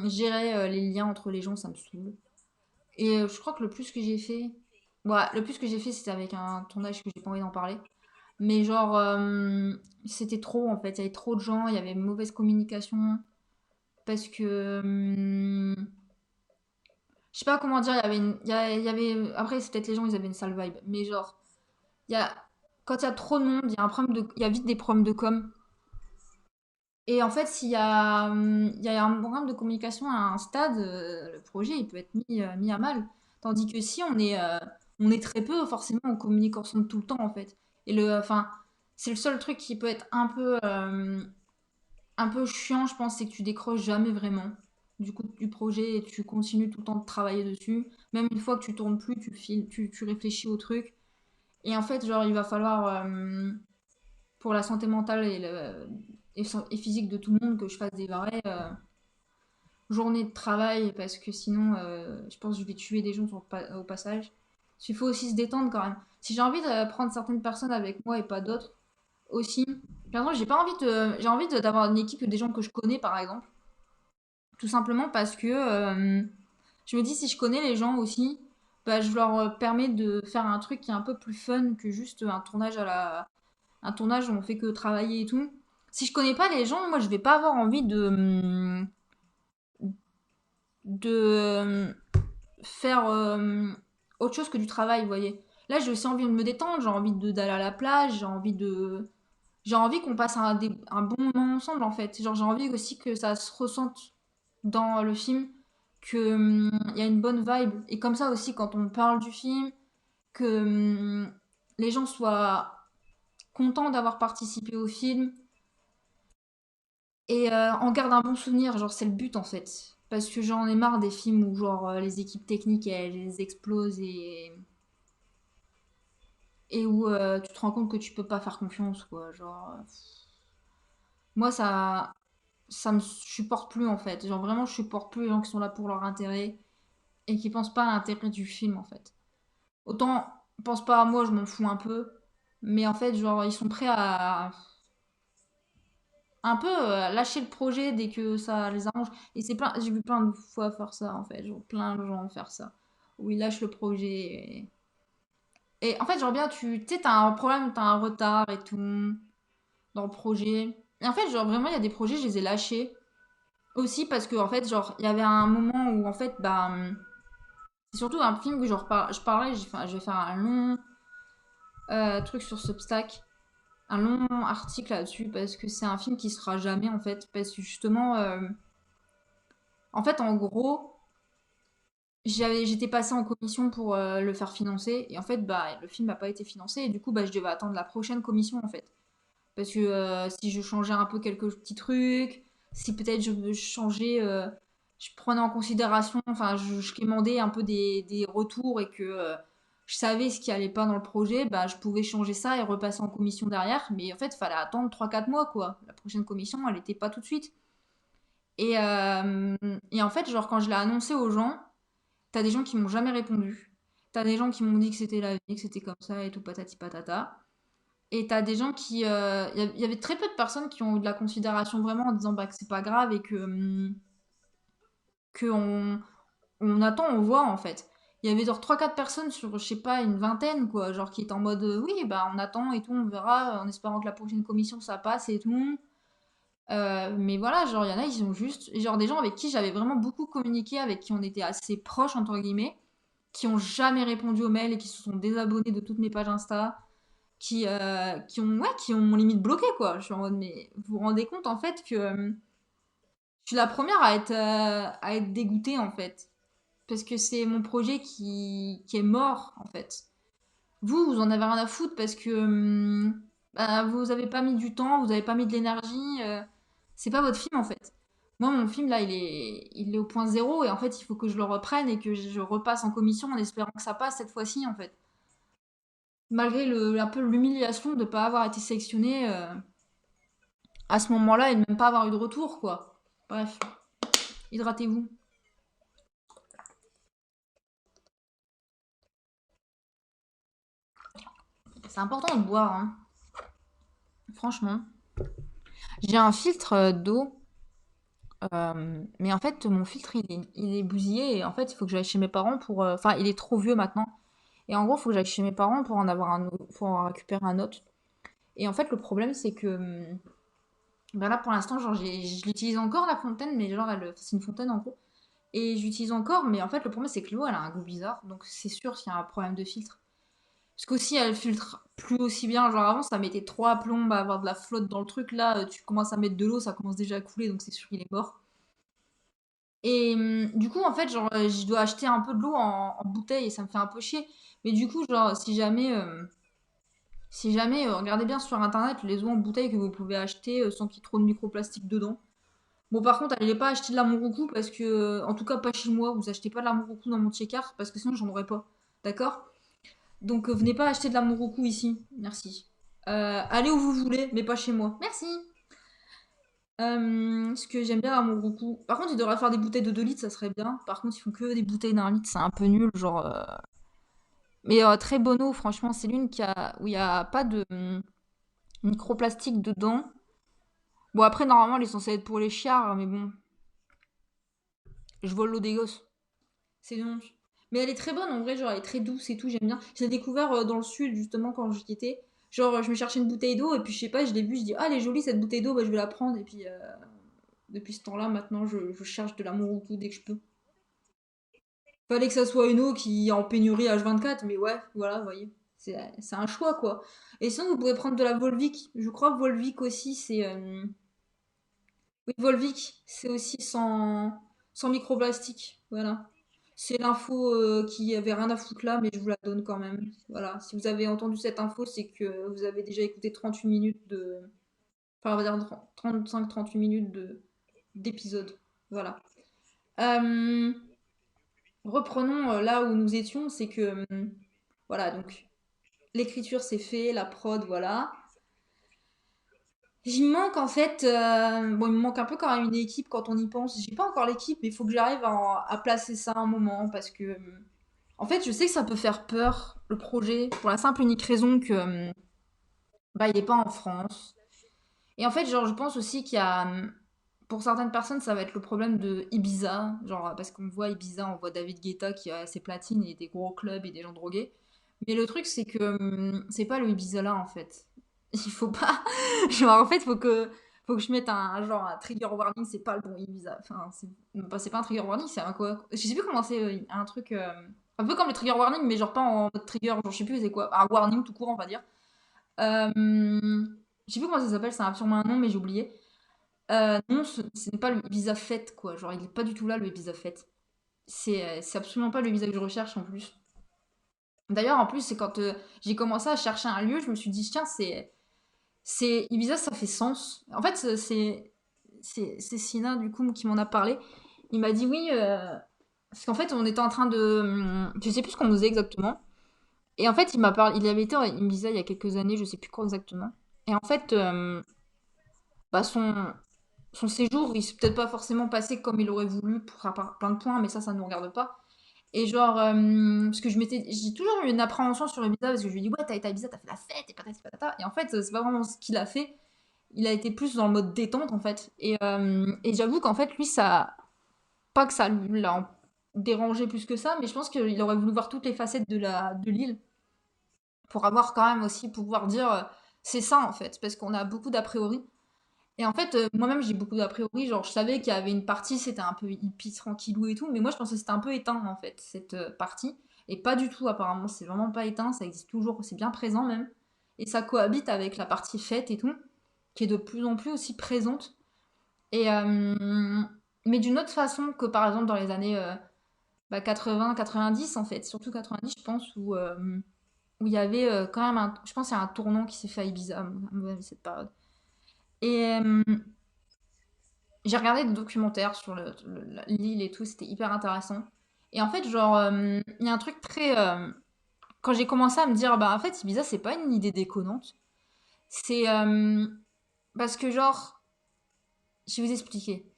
gérer les liens entre les gens, ça me saoule. Et je crois que le plus que j'ai fait. Ouais, le plus que j'ai fait, c'était avec un tournage que j'ai pas envie d'en parler. Mais genre, c'était trop en fait. Il y avait trop de gens, il y avait une mauvaise communication. Parce que. Je sais pas comment dire, il y avait il y avait. Après, c'est peut-être les gens, ils avaient une sale vibe. Mais genre, il y a, quand il y a trop de monde, il y a un problème il y a vite des problèmes de com. Et en fait, il y a un programme de communication à un stade, le projet il peut être mis à mal. Tandis que si on est très peu, forcément, on communique ensemble tout le temps en fait. Et enfin, c'est le seul truc qui peut être un peu chiant, je pense, c'est que tu décroches jamais vraiment du projet et tu continues tout le temps de travailler dessus. Même une fois que tu tournes plus, tu réfléchis au truc. Et en fait, genre, il va falloir, pour la santé mentale et physique de tout le monde, que je fasse des vraies journées de travail parce que sinon, je pense que je vais tuer des gens au passage. Il faut aussi se détendre quand même. Si j'ai envie de prendre certaines personnes avec moi et pas d'autres, aussi. Par exemple, j'ai envie d'avoir une équipe des gens que je connais, par exemple. Tout simplement parce que je me dis, si je connais les gens aussi, bah, je leur permets de faire un truc qui est un peu plus fun que juste un tournage où on fait que travailler et tout. Si je connais pas les gens, moi je vais pas avoir envie de faire autre chose que du travail, vous voyez. Là, j'ai aussi envie de me détendre, j'ai envie d'aller à la plage, j'ai envie qu'on passe un bon moment ensemble en fait. Genre, j'ai envie aussi que ça se ressente dans le film, que il y a une bonne vibe. Et comme ça aussi, quand on parle du film, que les gens soient contents d'avoir participé au film et en gardent un bon souvenir. Genre, c'est le but en fait. Parce que j'en ai marre des films où genre les équipes techniques elles explosent et où tu te rends compte que tu peux pas faire confiance quoi. Genre, moi ça me supporte plus en fait. Genre vraiment, je supporte plus les gens qui sont là pour leur intérêt et qui pensent pas à l'intérêt du film en fait. Autant, pense pas à moi, je m'en fous un peu. Mais en fait, genre, ils sont prêts à un peu lâcher le projet dès que ça les arrange. Et j'ai vu plein de fois faire ça en fait. Genre, plein de gens faire ça. Où ils lâchent le projet. Et en fait, genre bien, tu sais, t'as un problème, t'as un retard et tout dans le projet. Et en fait, genre vraiment, il y a des projets, je les ai lâchés. Aussi parce que en fait genre il y avait un moment où en fait bah c'est surtout un film que je parlais je vais faire un long truc sur Substack, un long article là-dessus parce que c'est un film qui sera jamais en fait parce que justement en fait en gros j'étais passée en commission pour le faire financer et en fait bah le film n'a pas été financé et du coup bah je devais attendre la prochaine commission en fait parce que si je changeais un peu quelques petits trucs, si peut-être je changeais, je prenais en considération, enfin je quémandais un peu des retours et que je savais ce qui allait pas dans le projet, bah je pouvais changer ça et repasser en commission derrière, mais en fait il fallait attendre 3 4 mois quoi. La prochaine commission elle était pas tout de suite. Et, euh, et en fait genre quand je l'ai annoncé aux gens, t'as des gens qui m'ont jamais répondu. T'as des gens qui m'ont dit que c'était la vie, que c'était comme ça et tout patati patata. Et t'as des gens qui... Il y avait très peu de personnes qui ont eu de la considération vraiment en disant bah, que c'est pas grave et que on attend, on voit en fait. Il y avait genre trois quatre personnes sur, je sais pas, une vingtaine, quoi, genre qui étaient en mode oui, bah on attend et tout, on verra, en espérant que la prochaine commission ça passe et tout. Mais voilà, genre il y en a, ils ont juste, genre des gens avec qui j'avais vraiment beaucoup communiqué, avec qui on était assez proches, entre guillemets, qui ont jamais répondu aux mails et qui se sont désabonnés de toutes mes pages Insta, qui ont limite bloqué, quoi. Je suis en mode, mais vous vous rendez compte en fait que je suis la première à être dégoûtée en fait. Parce que c'est mon projet qui est mort, en fait. Vous en avez rien à foutre parce que bah, vous avez pas mis du temps, vous avez pas mis de l'énergie. C'est pas votre film, en fait. Moi, mon film, là, il est au point zéro et en fait, il faut que je le reprenne et que je repasse en commission en espérant que ça passe cette fois-ci, en fait. Malgré un peu l'humiliation de ne pas avoir été sélectionné à ce moment-là et de même pas avoir eu de retour, quoi. Bref, hydratez-vous. C'est important de boire, hein. Franchement. J'ai un filtre d'eau. Mais en fait, mon filtre, il est bousillé et en fait, il faut que j'aille chez mes parents pour. Enfin, il est trop vieux maintenant. Et en gros, il faut que j'aille chez mes parents pour en avoir pour en récupérer un autre. Et en fait, le problème, c'est que. Ben là, pour l'instant, genre, je l'utilise encore, la fontaine, mais genre, c'est une fontaine en gros. Et j'utilise encore, mais en fait, le problème, c'est que l'eau, elle a un goût bizarre. Donc, c'est sûr qu'il y a un problème de filtre. Parce qu'aussi, elle filtre plus aussi bien. Genre, avant, ça mettait trois plombes à avoir de la flotte dans le truc. Là, tu commences à mettre de l'eau, ça commence déjà à couler, donc c'est sûr qu'il est mort. Et du coup, en fait, genre, je dois acheter un peu de l'eau en bouteille et ça me fait un peu chier. Mais du coup, genre, si jamais, regardez bien sur internet les eaux en bouteille que vous pouvez acheter sans qu'il y ait trop de microplastique dedans. Bon, par contre, allez pas acheter de la Mouroukou parce que, en tout cas, pas chez moi, vous achetez pas de la Mouroukou dans mon check-art parce que sinon j'en aurais pas. D'accord? Donc, venez pas acheter de la Mouroukou ici. Merci. Allez où vous voulez, mais pas chez moi. Merci. Ce que j'aime bien à mon goût. Par contre, ils devraient faire des bouteilles de 2 litres, ça serait bien. Par contre, ils font que des bouteilles d'un litre, c'est un peu nul, genre. Mais très bono, franchement, c'est l'une où il n'y a pas de microplastique dedans. Bon, après, normalement, elle est censée être pour les chiards, mais bon, je vole l'eau des gosses. C'est donc. Mais elle est très bonne, en vrai, genre, elle est très douce et tout, j'aime bien. Je l'ai découvert dans le sud, justement, quand j'y étais. Genre, je me cherchais une bouteille d'eau, et puis je sais pas, je l'ai vue, je dis, ah, elle est jolie cette bouteille d'eau, bah je vais la prendre, et puis depuis ce temps-là, maintenant, je cherche de l'amour au cou dès que je peux. Fallait que ça soit une eau qui est en pénurie H24, mais ouais, voilà, vous voyez. C'est un choix, quoi. Et sinon, vous pouvez prendre de la Volvic. Je crois que Volvic aussi, c'est. Oui, Volvic, c'est aussi sans microplastique. Voilà. C'est l'info qui avait rien à foutre là, mais je vous la donne quand même. Voilà. Si vous avez entendu cette info, c'est que vous avez déjà écouté 38 minutes de. Enfin, on va dire 35-38 minutes d'épisode. Voilà. Euh, Reprenons là où nous étions, c'est que. Voilà, donc l'écriture c'est fait, la prod, voilà. J'y manque en fait, bon, il me manque un peu quand même une équipe quand on y pense. J'ai pas encore l'équipe, mais il faut que j'arrive à placer ça un moment parce que, en fait, je sais que ça peut faire peur le projet pour la simple et unique raison que, bah, il est pas en France. Et en fait, genre, je pense aussi qu'il y a, pour certaines personnes, ça va être le problème de Ibiza, genre, parce qu'on voit Ibiza, on voit David Guetta qui a ses platines et des gros clubs et des gens drogués. Mais le truc, c'est que c'est pas le Ibiza là, en fait. Il faut pas. Genre, en fait, faut que je mette genre, un trigger warning, c'est pas le bon Ibiza. Enfin, c'est pas un trigger warning, c'est un quoi. Je sais plus comment c'est, un truc. Un peu comme le trigger warning, mais genre pas en mode trigger, genre, je sais plus c'est quoi. Un warning tout court, on va dire. Je sais plus comment ça s'appelle, ça a sûrement un nom, mais j'ai oublié. Non, ce n'est pas le Ibiza Fête, quoi. Genre, il est pas du tout là, le Ibiza Fête. C'est absolument pas le Ibiza que je recherche en plus. D'ailleurs, en plus, c'est quand j'ai commencé à chercher un lieu, je me suis dit, tiens, c'est Ibiza, ça fait sens. En fait, c'est Sina, du coup, qui m'en a parlé. Il m'a dit oui, parce qu'en fait, on était en train de. Je sais plus ce qu'on faisait exactement. Et en fait, il m'a parlé. Il avait été à Ibiza il y a quelques années, je sais plus quand exactement. Et en fait, bah, son séjour, il s'est peut-être pas forcément passé comme il aurait voulu pour plein de points, mais ça ne nous regarde pas. Et genre, parce que j'ai toujours eu une appréhension sur Ibiza parce que je lui dis, ouais, t'as été à Ibiza, t'as fait la fête et patati patata. Et en fait, c'est pas vraiment ce qu'il a fait. Il a été plus dans le mode détente en fait. Et j'avoue qu'en fait, lui, ça, pas que ça l'a dérangé plus que ça, mais je pense qu'il aurait voulu voir toutes les facettes de l'île pour avoir quand même aussi pouvoir dire c'est ça en fait, parce qu'on a beaucoup d'a priori. Et en fait, moi-même j'ai beaucoup d'a priori, genre je savais qu'il y avait une partie, c'était un peu hippie, tranquillou et tout, mais moi je pensais que c'était un peu éteint en fait, cette partie. Et pas du tout, apparemment, c'est vraiment pas éteint, ça existe toujours, c'est bien présent même. Et ça cohabite avec la partie fête et tout, qui est de plus en plus aussi présente. Et, mais d'une autre façon que par exemple dans les années 80, 90 en fait, surtout 90 je pense, où il y avait quand même je pense qu'il y a un tournant qui s'est fait à Ibiza à cette période. Et j'ai regardé des documentaires sur l'île et tout, c'était hyper intéressant. Et en fait, genre, il y a un truc très... quand j'ai commencé à me dire, bah en fait, Ibiza, c'est pas une idée déconnante. C'est parce que, genre, je vais vous expliquer.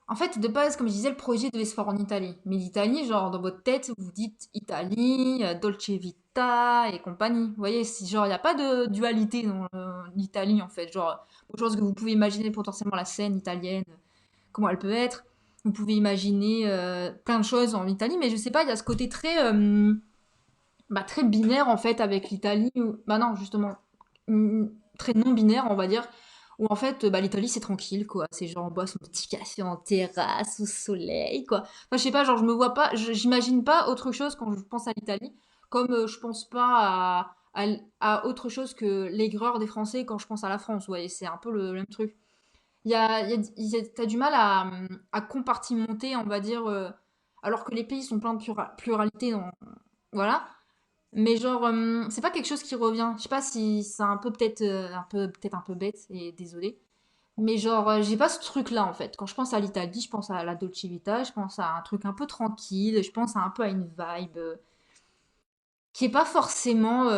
En fait, de base, comme je disais, le projet devait se faire en Italie. Mais l'Italie, genre, dans votre tête, vous dites Italie, Dolce Vita et compagnie. Vous voyez, genre, il n'y a pas de dualité dans l'Italie, en fait. Genre, je pense que vous pouvez imaginer potentiellement la scène italienne, comment elle peut être. Vous pouvez imaginer plein de choses en Italie, mais je sais pas, il y a ce côté très, très binaire, en fait, avec l'Italie. Bah non, justement, très non binaire, on va dire. Où en fait, bah, l'Italie, c'est tranquille, quoi. C'est genre, on boit son petit café en terrasse, au soleil, quoi. Enfin, je sais pas, genre, je me vois pas, j'imagine pas autre chose quand je pense à l'Italie, comme je pense pas à autre chose que l'aigreur des Français quand je pense à la France, ouais, c'est un peu le même truc. T'as du mal à compartimenter, on va dire, alors que les pays sont pleins de pluralité, voilà. Mais genre, c'est pas quelque chose qui revient. Je sais pas si c'est un peu peut-être peut-être un peu bête, et désolé. Mais genre, j'ai pas ce truc-là en fait. Quand je pense à l'Italie, je pense à la Dolce Vita, je pense à un truc un peu tranquille, je pense à un peu à une vibe qui est pas forcément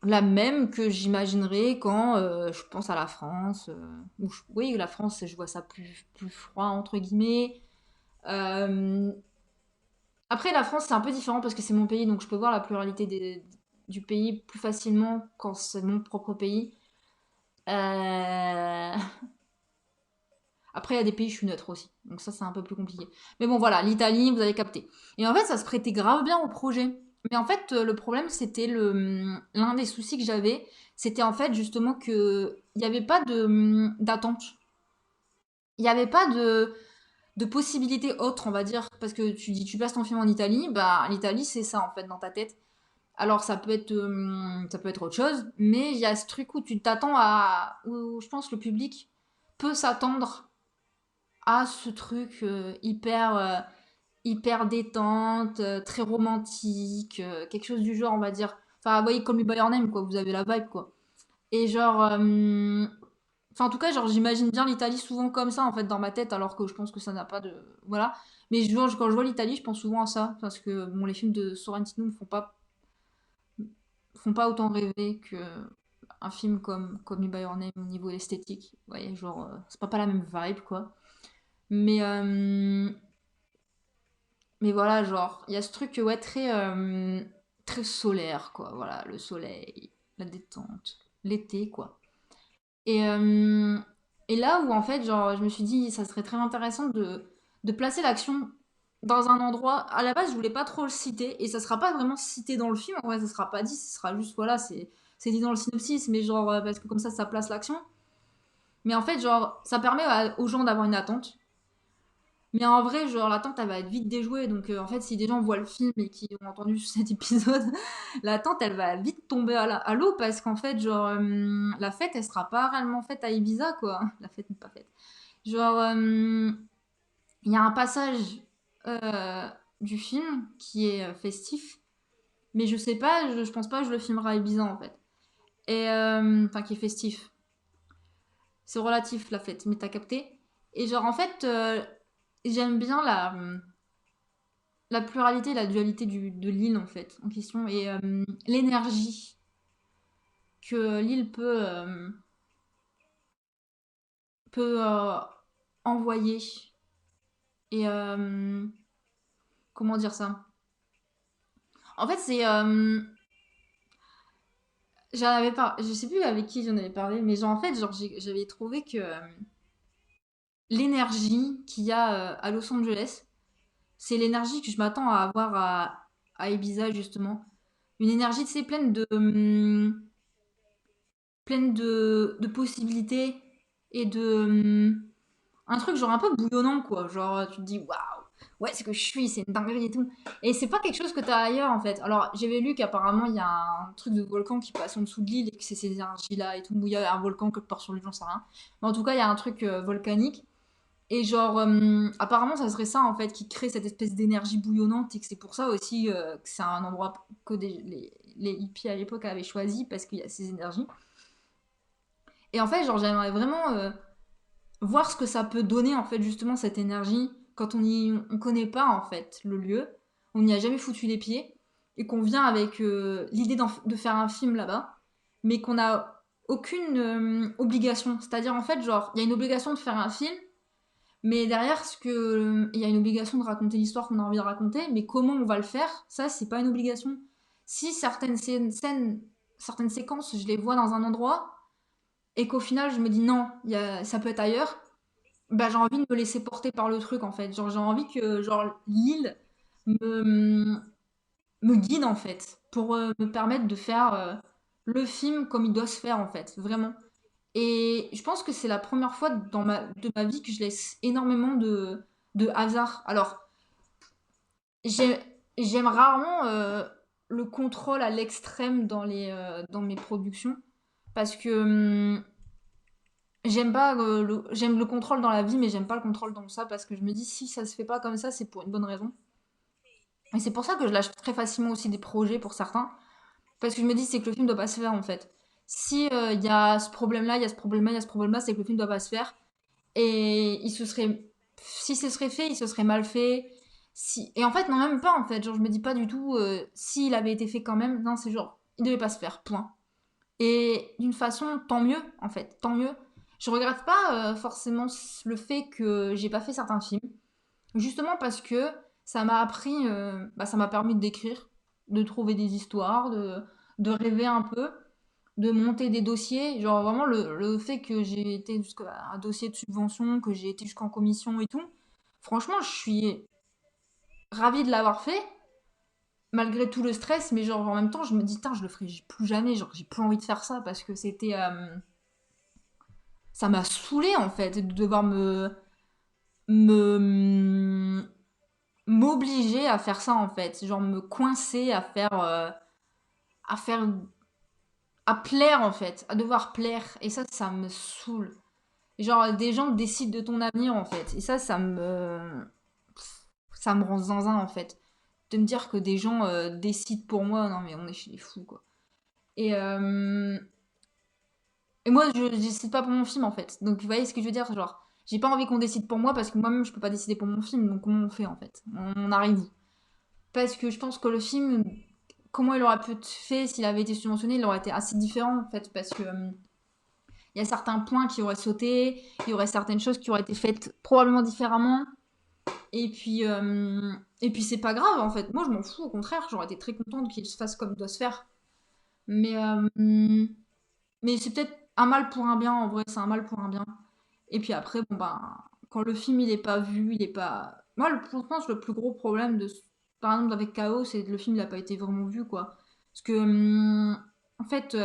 la même que j'imaginerais quand je pense à la France. Oui, la France, je vois ça plus froid entre guillemets. Euh, Après, la France, c'est un peu différent parce que c'est mon pays, donc je peux voir la pluralité du pays plus facilement quand c'est mon propre pays. Euh, Après, il y a des pays, je suis neutre aussi. Donc ça, c'est un peu plus compliqué. Mais bon, voilà, l'Italie, vous avez capté. Et en fait, ça se prêtait grave bien au projet. Mais en fait, le problème, c'était l'un des soucis que j'avais, c'était en fait justement que il n'y avait pas d'attente. Il n'y avait pas de possibilités autres, on va dire. Parce que tu dis, tu passes ton film en Italie, bah l'Italie, c'est ça en fait dans ta tête. Alors ça peut être autre chose, mais il y a ce truc où tu t'attends où je pense le public peut s'attendre à ce truc hyper détente, très romantique, quelque chose du genre, on va dire. Enfin, vous voyez, comme By Your Name, quoi, vous avez la vibe, quoi. Et genre, enfin, en tout cas, genre, j'imagine bien l'Italie souvent comme ça, en fait, dans ma tête, alors que je pense que ça n'a pas de... Voilà. Mais quand je vois l'Italie, je pense souvent à ça, parce que, bon, les films de Sorrentino me font pas autant rêver que un film comme You By Your Name au niveau esthétique. Vous voyez, genre, c'est pas la même vibe, quoi. Mais, Mais voilà, genre, il y a ce truc, ouais, très solaire, quoi. Voilà, le soleil, la détente, l'été, quoi. Et, euh, et là où, en fait, genre, je me suis dit, ça serait très intéressant de placer l'action dans un endroit. À la base, je voulais pas trop le citer, et ça sera pas vraiment cité dans le film, en vrai, ça sera pas dit, ce sera juste, voilà, c'est dit dans le synopsis, mais genre, parce que comme ça place l'action. Mais en fait, genre, ça permet aux gens d'avoir une attente. Mais en vrai, genre, l'attente, elle va être vite déjouée. Donc, en fait, si des gens voient le film et qui ont entendu cet épisode, l'attente, elle va vite tomber à l'eau parce qu'en fait, genre, la fête, elle sera pas réellement faite à Ibiza, quoi. La fête n'est pas faite. Genre, il y a un passage euh, du film qui est festif, mais je sais pas, je pense pas que je le filmerai à Ibiza, en fait. Et, enfin, qui est festif. C'est relatif, la fête, mais t'as capté. Et genre, en fait, j'aime bien la pluralité et la dualité de l'île en fait en question et l'énergie que l'île peut envoyer et comment dire ça? En fait, c'est j'en avais pas, je sais plus avec qui j'en avais parlé, mais genre en fait, genre j'avais trouvé que l'énergie qu'il y a à Los Angeles, c'est l'énergie que je m'attends à avoir à Ibiza justement. Une énergie, tu sais, pleine de possibilités et un truc genre un peu bouillonnant quoi. Genre tu te dis waouh, ouais, c'est que je suis, c'est une dinguerie et tout. Et c'est pas quelque chose que t'as ailleurs en fait. Alors j'avais lu qu'apparemment il y a un truc de volcan qui passe en dessous de l'île et que c'est ces énergies là et tout. Ou il y a un volcan quelque part sur l'île, j'en sais rien. Mais en tout cas, il y a un truc volcanique. Et genre, apparemment, ça serait ça en fait qui crée cette espèce d'énergie bouillonnante et que c'est pour ça aussi que c'est un endroit que les hippies à l'époque avaient choisi parce qu'il y a ces énergies. Et en fait, genre, j'aimerais vraiment voir ce que ça peut donner en fait justement cette énergie quand on connaît pas en fait le lieu, on n'y a jamais foutu les pieds et qu'on vient avec l'idée de faire un film là-bas, mais qu'on a aucune obligation. C'est-à-dire en fait, genre, il y a une obligation de faire un film mais derrière, il y a une obligation de raconter l'histoire qu'on a envie de raconter, mais comment on va le faire, ça, c'est pas une obligation. Si certaines séquences, je les vois dans un endroit, et qu'au final, je me dis non, ça peut être ailleurs, bah, j'ai envie de me laisser porter par le truc, en fait. Genre, j'ai envie que, genre, l'île me, me guide, en fait, pour me permettre de faire le film comme il doit se faire, en fait, vraiment. Et je pense que c'est la première fois de ma vie que je laisse énormément de hasard. Alors, j'ai- j'aime rarement le contrôle à l'extrême dans mes productions. Parce que j'aime pas j'aime le contrôle dans la vie, mais j'aime pas le contrôle dans ça. Parce que je me dis, si ça se fait pas comme ça, c'est pour une bonne raison. Et c'est pour ça que je lâche très facilement aussi des projets pour certains. Parce que je me dis, c'est que le film doit pas se faire en fait. Si il y a ce problème-là, il y a ce problème-là, il y a ce problème-là, c'est que le film doit pas se faire. Et si ce serait fait, il se serait mal fait. Si, et en fait, non, même pas en fait. Genre, je me dis pas du tout, s'il avait été fait quand même. Non, c'est genre, il devait pas se faire, point. Et d'une façon, tant mieux, en fait, tant mieux. Je regrette pas forcément le fait que j'ai pas fait certains films. Justement parce que ça m'a appris, ça m'a permis d'écrire, de trouver des histoires, de rêver un peu, de monter des dossiers. Genre vraiment le fait que j'ai été jusqu'à un dossier de subvention, que j'ai été jusqu'en commission et tout. Franchement, je suis ravie de l'avoir fait, malgré tout le stress, mais genre en même temps, je me dis, je le ferai plus jamais, genre j'ai plus envie de faire ça parce que ça m'a saoulé en fait de devoir me, m'obliger à faire ça en fait, genre me coincer à faire, à plaire en fait, à devoir plaire. Et ça me saoule. Genre des gens décident de ton avenir en fait. Et ça me rend zinzin en fait. De me dire que des gens décident pour moi, non mais on est chez les fous quoi. Et, euh, et moi je décide pas pour mon film en fait. Donc vous voyez ce que je veux dire, genre j'ai pas envie qu'on décide pour moi parce que moi-même je peux pas décider pour mon film. Donc comment on fait en fait? On arrive où? Parce que je pense que le film, comment il aurait pu être fait s'il avait été subventionné, il aurait été assez différent en fait, parce que il y a certains points qui auraient sauté, il y aurait certaines choses qui auraient été faites probablement différemment, et puis c'est pas grave en fait. Moi je m'en fous, au contraire, j'aurais été très contente qu'il se fasse comme il doit se faire. Mais, mais c'est peut-être un mal pour un bien, en vrai, c'est un mal pour un bien. Et puis après, bon ben, quand le film il est pas vu, il est pas. Moi, je pense le plus gros problème par exemple, avec KO, c'est que le film il a pas été vraiment vu, quoi. Parce que, en fait,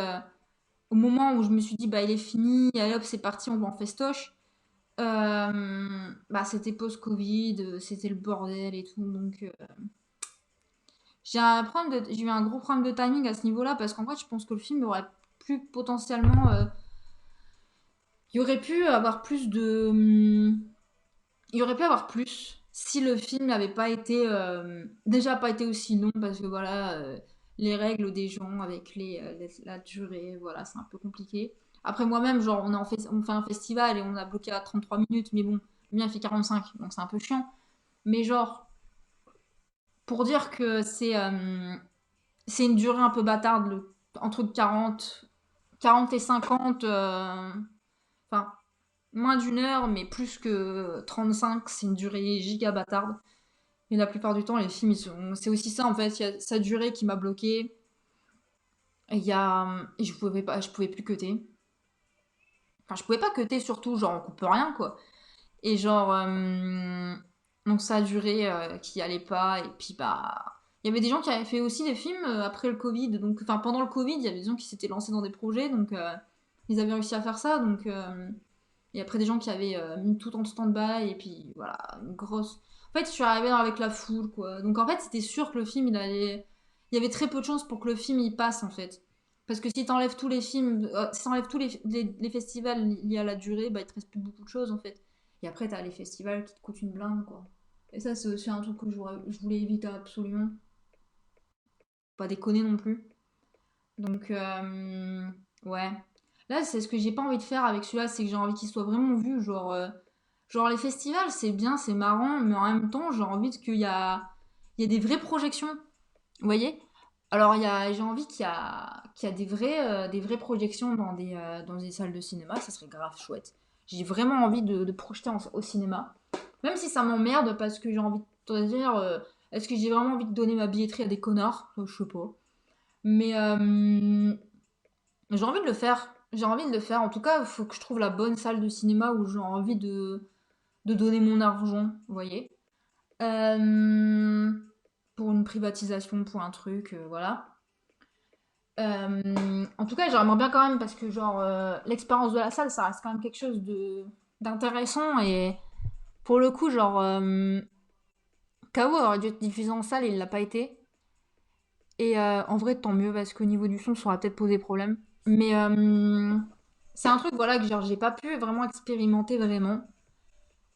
au moment où je me suis dit, bah il est fini, allez hop, c'est parti, on va en festoche, c'était post-Covid, c'était le bordel et tout, donc j'ai eu un gros problème de timing à ce niveau-là, parce qu'en fait, je pense que le film aurait pu potentiellement. Il y aurait pu avoir plus de. Il y aurait pu avoir plus si le film n'avait pas été déjà pas été aussi long parce que voilà les règles des gens avec la durée voilà c'est un peu compliqué. Après moi-même genre on fait un festival et on a bloqué à 33 minutes mais bon le mien fait 45 donc c'est un peu chiant mais genre pour dire que c'est une durée un peu bâtarde entre 40 et 50 enfin moins d'une heure, mais plus que 35, c'est une durée giga bâtarde. Et la plupart du temps, les films, c'est aussi ça en fait. Il y a sa durée qui m'a bloqué. Et il y a, et je pouvais plus cutter. Enfin, je pouvais pas cutter surtout, genre on coupe rien quoi. Et genre, donc ça a duré, qui allait pas. Et puis bah, il y avait des gens qui avaient fait aussi des films après le Covid. Donc, enfin pendant le Covid, il y avait des gens qui s'étaient lancés dans des projets, donc ils avaient réussi à faire ça. Donc, et après des gens qui avaient mis tout en stand-by. Et puis voilà, une grosse. En fait, je suis arrivée avec la foule quoi. Donc en fait, c'était sûr que le film il allait. Il y avait très peu de chances pour que le film il passe en fait. Parce que si t'enlèves tous les films, si t'enlèves tous les festivals liés à la durée, bah il te reste plus beaucoup de choses en fait. Et après, t'as les festivals qui te coûtent une blinde, quoi. Et ça, c'est aussi un truc que je voulais éviter absolument. Pas déconner non plus. Donc, ouais. Là, c'est ce que j'ai pas envie de faire avec celui-là, c'est que j'ai envie qu'il soit vraiment vu. Genre les festivals, c'est bien, c'est marrant, mais en même temps, j'ai envie il y a des vraies projections. Vous voyez? Alors, j'ai envie qu'il y a des vraies projections dans des salles de cinéma, ça serait grave chouette. J'ai vraiment envie de projeter au cinéma. Même si ça m'emmerde parce que j'ai envie de te dire, est-ce que j'ai vraiment envie de donner ma billetterie à des connards? Je sais pas. Mais j'ai envie de le faire. J'ai envie de le faire. En tout cas, il faut que je trouve la bonne salle de cinéma où j'ai envie de donner mon argent, vous voyez. Euh, pour une privatisation, pour un truc, voilà. En tout cas, j'aimerais bien quand même parce que genre l'expérience de la salle, ça reste quand même quelque chose de d'intéressant et pour le coup, genre KO aurait dû être diffusé en salle et il l'a pas été. Et en vrai, tant mieux parce qu'au niveau du son, ça aurait peut-être posé problème. Mais c'est un truc voilà que genre j'ai pas pu vraiment expérimenter vraiment.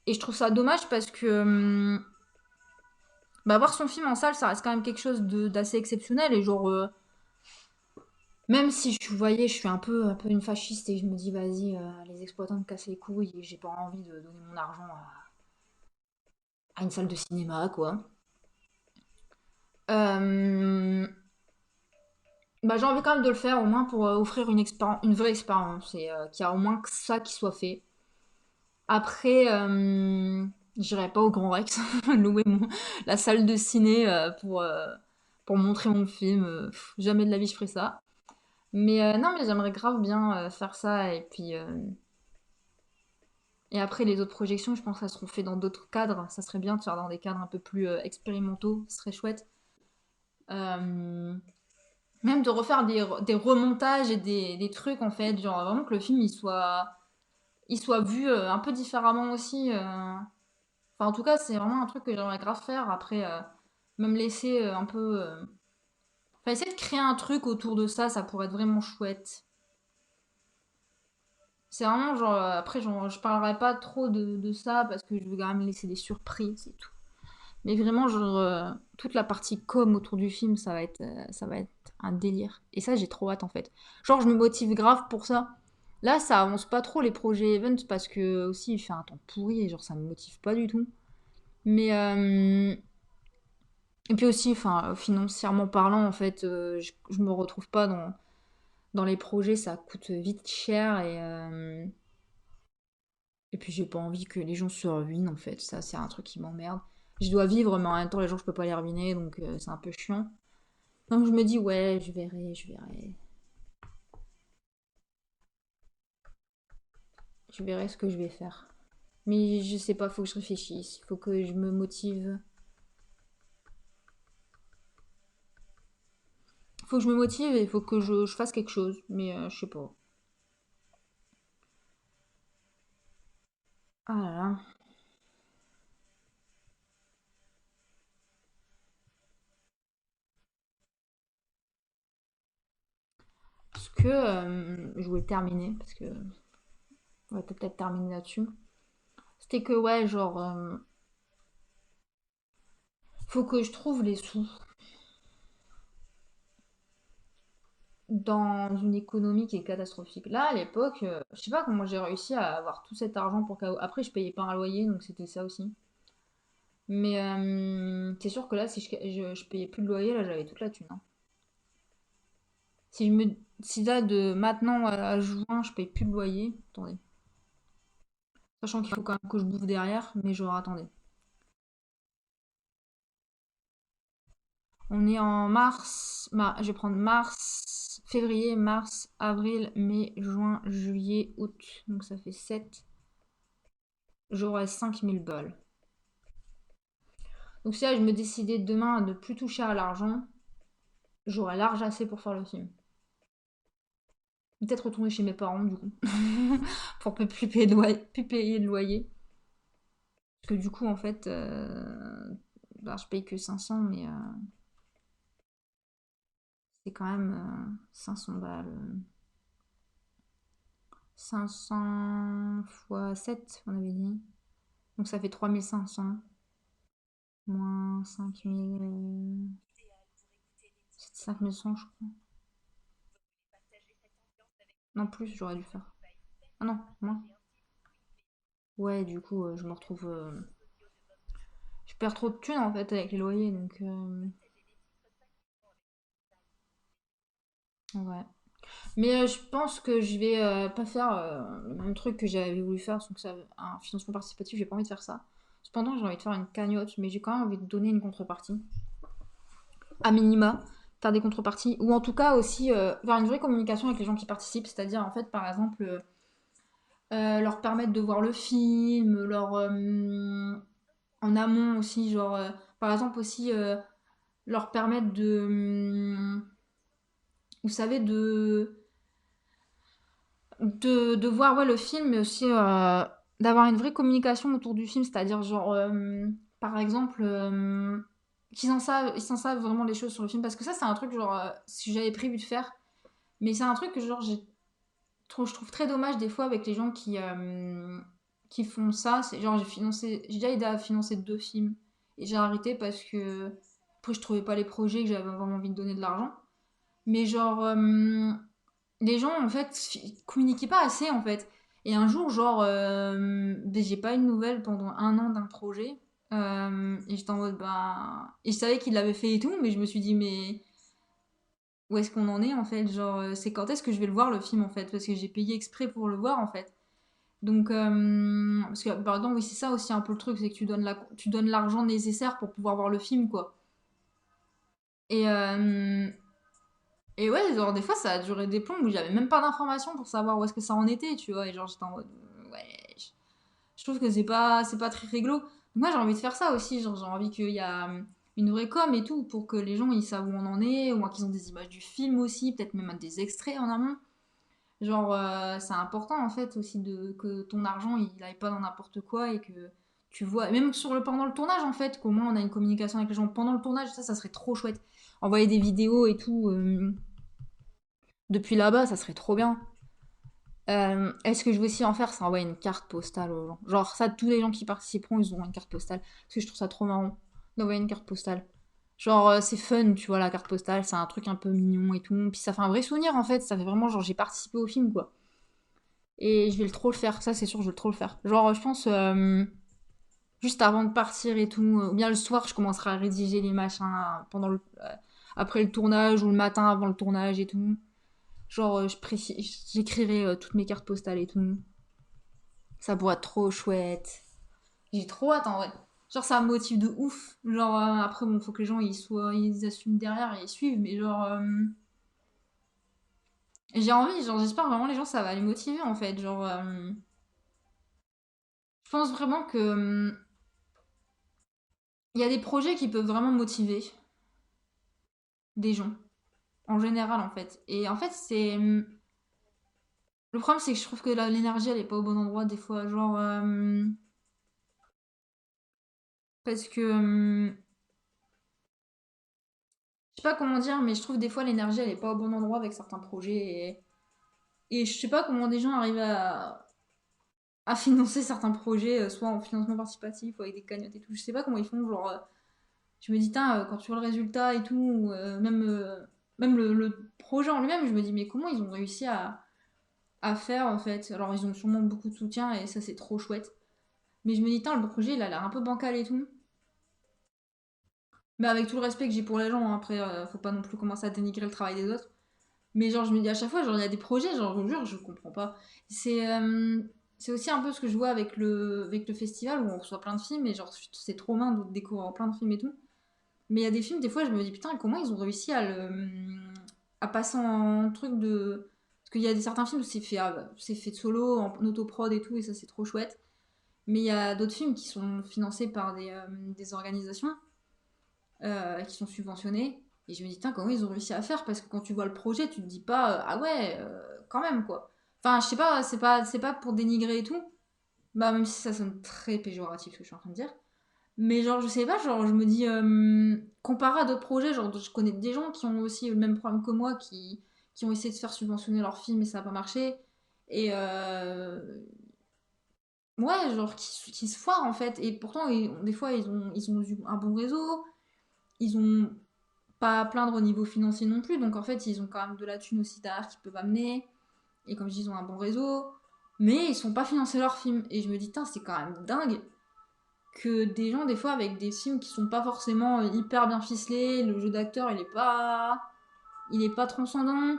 Et je trouve ça dommage parce que bah, voir son film en salle, ça reste quand même quelque chose d'assez exceptionnel et genre même si vous voyez, je suis un peu une fasciste et je me dis, vas-y, les exploitants me cassent les couilles et j'ai pas envie de donner mon argent à une salle de cinéma, quoi. Euh, Bah, j'ai envie quand même de le faire, au moins pour offrir une vraie expérience et qu'il y a au moins que ça qui soit fait. Après, j'irai pas au Grand Rex louer la salle de ciné pour montrer mon film. Jamais de la vie je ferai ça. Mais non, mais j'aimerais grave bien faire ça et puis. Et après, les autres projections, je pense qu'elles seront faites dans d'autres cadres. Ça serait bien de faire dans des cadres un peu plus expérimentaux. Ce serait chouette. Euh, Même de refaire des remontages et des trucs, en fait. Genre, vraiment que le film, il soit vu un peu différemment aussi. Enfin, en tout cas, c'est vraiment un truc que j'aimerais grave faire. Après, même laisser un peu... Enfin, essayer de créer un truc autour de ça, ça pourrait être vraiment chouette. C'est vraiment genre... après, je parlerai pas trop de ça parce que je veux quand même laisser des surprises, c'est tout. Mais vraiment, genre, toute la partie com autour du film, ça va être un délire. Et ça, j'ai trop hâte en fait. Genre, je me motive grave pour ça. Là, ça avance pas trop les projets event parce que aussi il fait un temps pourri et genre ça me motive pas du tout. Mais et puis aussi, enfin, financièrement parlant, en fait, je me retrouve pas dans les projets, ça coûte vite cher et puis j'ai pas envie que les gens se ruinent en fait. Ça, c'est un truc qui m'emmerde. Je dois vivre, mais en même temps, les gens, je peux pas les ruiner, donc c'est un peu chiant. Donc je me dis, ouais, je verrai ce que je vais faire. Mais je sais pas, faut que je réfléchisse, faut que je me motive. Faut que je me motive et faut que je fasse quelque chose, mais je sais pas. Ah là là. Parce que je voulais terminer, parce que on va peut-être terminer là-dessus. C'était que, ouais, genre, faut que je trouve les sous dans une économie qui est catastrophique. Là, à l'époque, je sais pas comment j'ai réussi à avoir tout cet argent pour KO. Après, je payais pas un loyer, donc c'était ça aussi. Mais c'est sûr que là, si je payais plus de loyer, là, j'avais toute la thune, hein. Si, je me, si là, de maintenant à juin, je paye plus de loyer, attendez. Sachant qu'il faut quand même que je bouffe derrière, mais genre, attendez. On est en mars. Je vais prendre mars, février, mars, avril, mai, juin, juillet, août. Donc ça fait 7. J'aurai 5 000 balles. Donc si là, je me décidais demain à ne plus toucher à l'argent, j'aurais large assez pour faire le film. Peut-être retourner chez mes parents, du coup. Pour plus payer plus payer de loyer. Parce que du coup, en fait, bah, je paye que 500, mais c'est quand même 500 balles. 500 fois 7, on avait dit. Donc ça fait 3500. Moins 5000. C'était 5100, je crois. Non, plus, j'aurais dû faire. Ah non, moins. Ouais, du coup, je me retrouve. Je perds trop de thunes en fait avec les loyers, donc. Ouais. Mais je pense que je vais pas faire le même truc que j'avais voulu faire, donc ça, un financement participatif, j'ai pas envie de faire ça. Cependant, j'ai envie de faire une cagnotte, mais j'ai quand même envie de donner une contrepartie. À minima, faire des contreparties, ou en tout cas aussi faire une vraie communication avec les gens qui participent, c'est-à-dire en fait, par exemple, leur permettre de voir le film, en amont aussi, genre, par exemple aussi, leur permettre vous savez, de voir ouais, le film, mais aussi d'avoir une vraie communication autour du film, c'est-à-dire genre, par exemple, ils s'en savent vraiment les choses sur le film, parce que ça c'est un truc genre, si j'avais prévu de faire, mais c'est un truc que genre je trouve très dommage des fois avec les gens qui font ça, c'est genre j'ai déjà aidé à financer 2 films, et j'ai arrêté parce que après je trouvais pas les projets, que j'avais vraiment envie de donner de l'argent, mais genre, les gens en fait communiquaient pas assez en fait. Et un jour, genre, ben, j'ai pas eu de nouvelles pendant un an d'un projet. Et j'étais en mode, bah. Et je savais qu'il l'avait fait et tout, mais je me suis dit, mais où est-ce qu'on en est en fait? Genre, c'est quand est-ce que je vais le voir le film en fait? Parce que j'ai payé exprès pour le voir en fait. Donc, parce que par exemple, oui, c'est ça aussi un peu le truc, c'est que tu donnes l'argent nécessaire pour pouvoir voir le film quoi. Et, et ouais, genre des fois ça a duré des plombs où j'avais même pas d'informations pour savoir où est-ce que ça en était, tu vois. Et genre j'étais en mode, ouais, je trouve que c'est pas très réglo. Donc moi j'ai envie de faire ça aussi, genre j'ai envie qu'il y a une vraie com et tout pour que les gens ils savent où on en est, ou qu'ils ont des images du film aussi, peut-être même des extraits en amont. Genre c'est important en fait aussi que ton argent il aille pas dans n'importe quoi et que tu vois, même pendant le tournage en fait, qu'au moins on a une communication avec les gens pendant le tournage, ça serait trop chouette. Envoyer des vidéos et tout. Depuis là-bas, ça serait trop bien. Est-ce que je vais aussi en faire, c'est envoyer une carte postale aux gens. Genre ça, tous les gens qui participeront, ils auront une carte postale. Parce que je trouve ça trop marrant d'envoyer une carte postale. Genre c'est fun, tu vois, la carte postale, c'est un truc un peu mignon et tout. Puis ça fait un vrai souvenir en fait, ça fait vraiment genre j'ai participé au film quoi. Et je vais trop le faire, ça c'est sûr, je vais trop le faire. Genre je pense juste avant de partir et tout, ou bien le soir je commencerai à rédiger les machins après le tournage ou le matin avant le tournage et tout. Genre, j'écrirai toutes mes cartes postales et tout. Ça pourrait être trop chouette. J'ai trop hâte en vrai. Genre, ça me motive de ouf. Genre, après, bon, faut que les gens ils assument derrière et ils suivent. Mais genre, j'ai envie, genre, j'espère vraiment les gens ça va les motiver en fait. Genre, je pense vraiment que il y a des projets qui peuvent vraiment motiver des gens en général en fait. Et en fait, le problème c'est que je trouve que l'énergie elle est pas au bon endroit des fois. Genre, parce que je sais pas comment dire, mais je trouve des fois l'énergie elle est pas au bon endroit avec certains projets et je sais pas comment des gens arrivent à financer certains projets, soit en financement participatif ou avec des cagnottes et tout. Je sais pas comment ils font, genre je me dis tiens, quand tu vois le résultat et tout, ou, même le projet en lui-même, je me dis mais comment ils ont réussi à faire en fait. Alors ils ont sûrement beaucoup de soutien et ça c'est trop chouette. Mais je me dis tiens, le projet il a l'air un peu bancal et tout. Mais avec tout le respect que j'ai pour les gens, hein, après faut pas non plus commencer à dénigrer le travail des autres. Mais genre, je me dis à chaque fois, genre, il y a des projets, genre, je vous jure, je comprends pas. C'est aussi un peu ce que je vois avec le festival où on reçoit plein de films et genre, c'est trop main de découvrir plein de films et tout. Mais il y a des films, des fois, je me dis, putain, comment ils ont réussi à passer en truc de. Parce qu'il y a certains films où c'est fait de solo, en autoprod et tout, et ça, c'est trop chouette. Mais il y a d'autres films qui sont financés par des organisations, qui sont subventionnés. Et je me dis, putain, comment ils ont réussi à faire? Parce que quand tu vois le projet, tu te dis pas, ah ouais, quand même, quoi. Enfin, je sais pas, c'est pas pour dénigrer et tout. Bah, même si ça sonne très péjoratif ce que je suis en train de dire. Mais genre, je sais pas, genre, je me dis, comparé à d'autres projets, genre, je connais des gens qui ont aussi le même problème que moi, qui ont essayé de faire subventionner leur film et ça n'a pas marché. Et ouais, genre, qui se foirent en fait. Et pourtant, des fois, ils ont eu un bon réseau, ils ont pas à plaindre au niveau financier non plus, donc en fait, ils ont quand même de la thune aussi derrière qu'ils peuvent amener. Et comme je dis, ils ont un bon réseau, mais ils sont pas financés leur film. Et je me dis, c'est quand même dingue que des gens, des fois, avec des films qui sont pas forcément hyper bien ficelés, le jeu d'acteur, il est pas transcendant,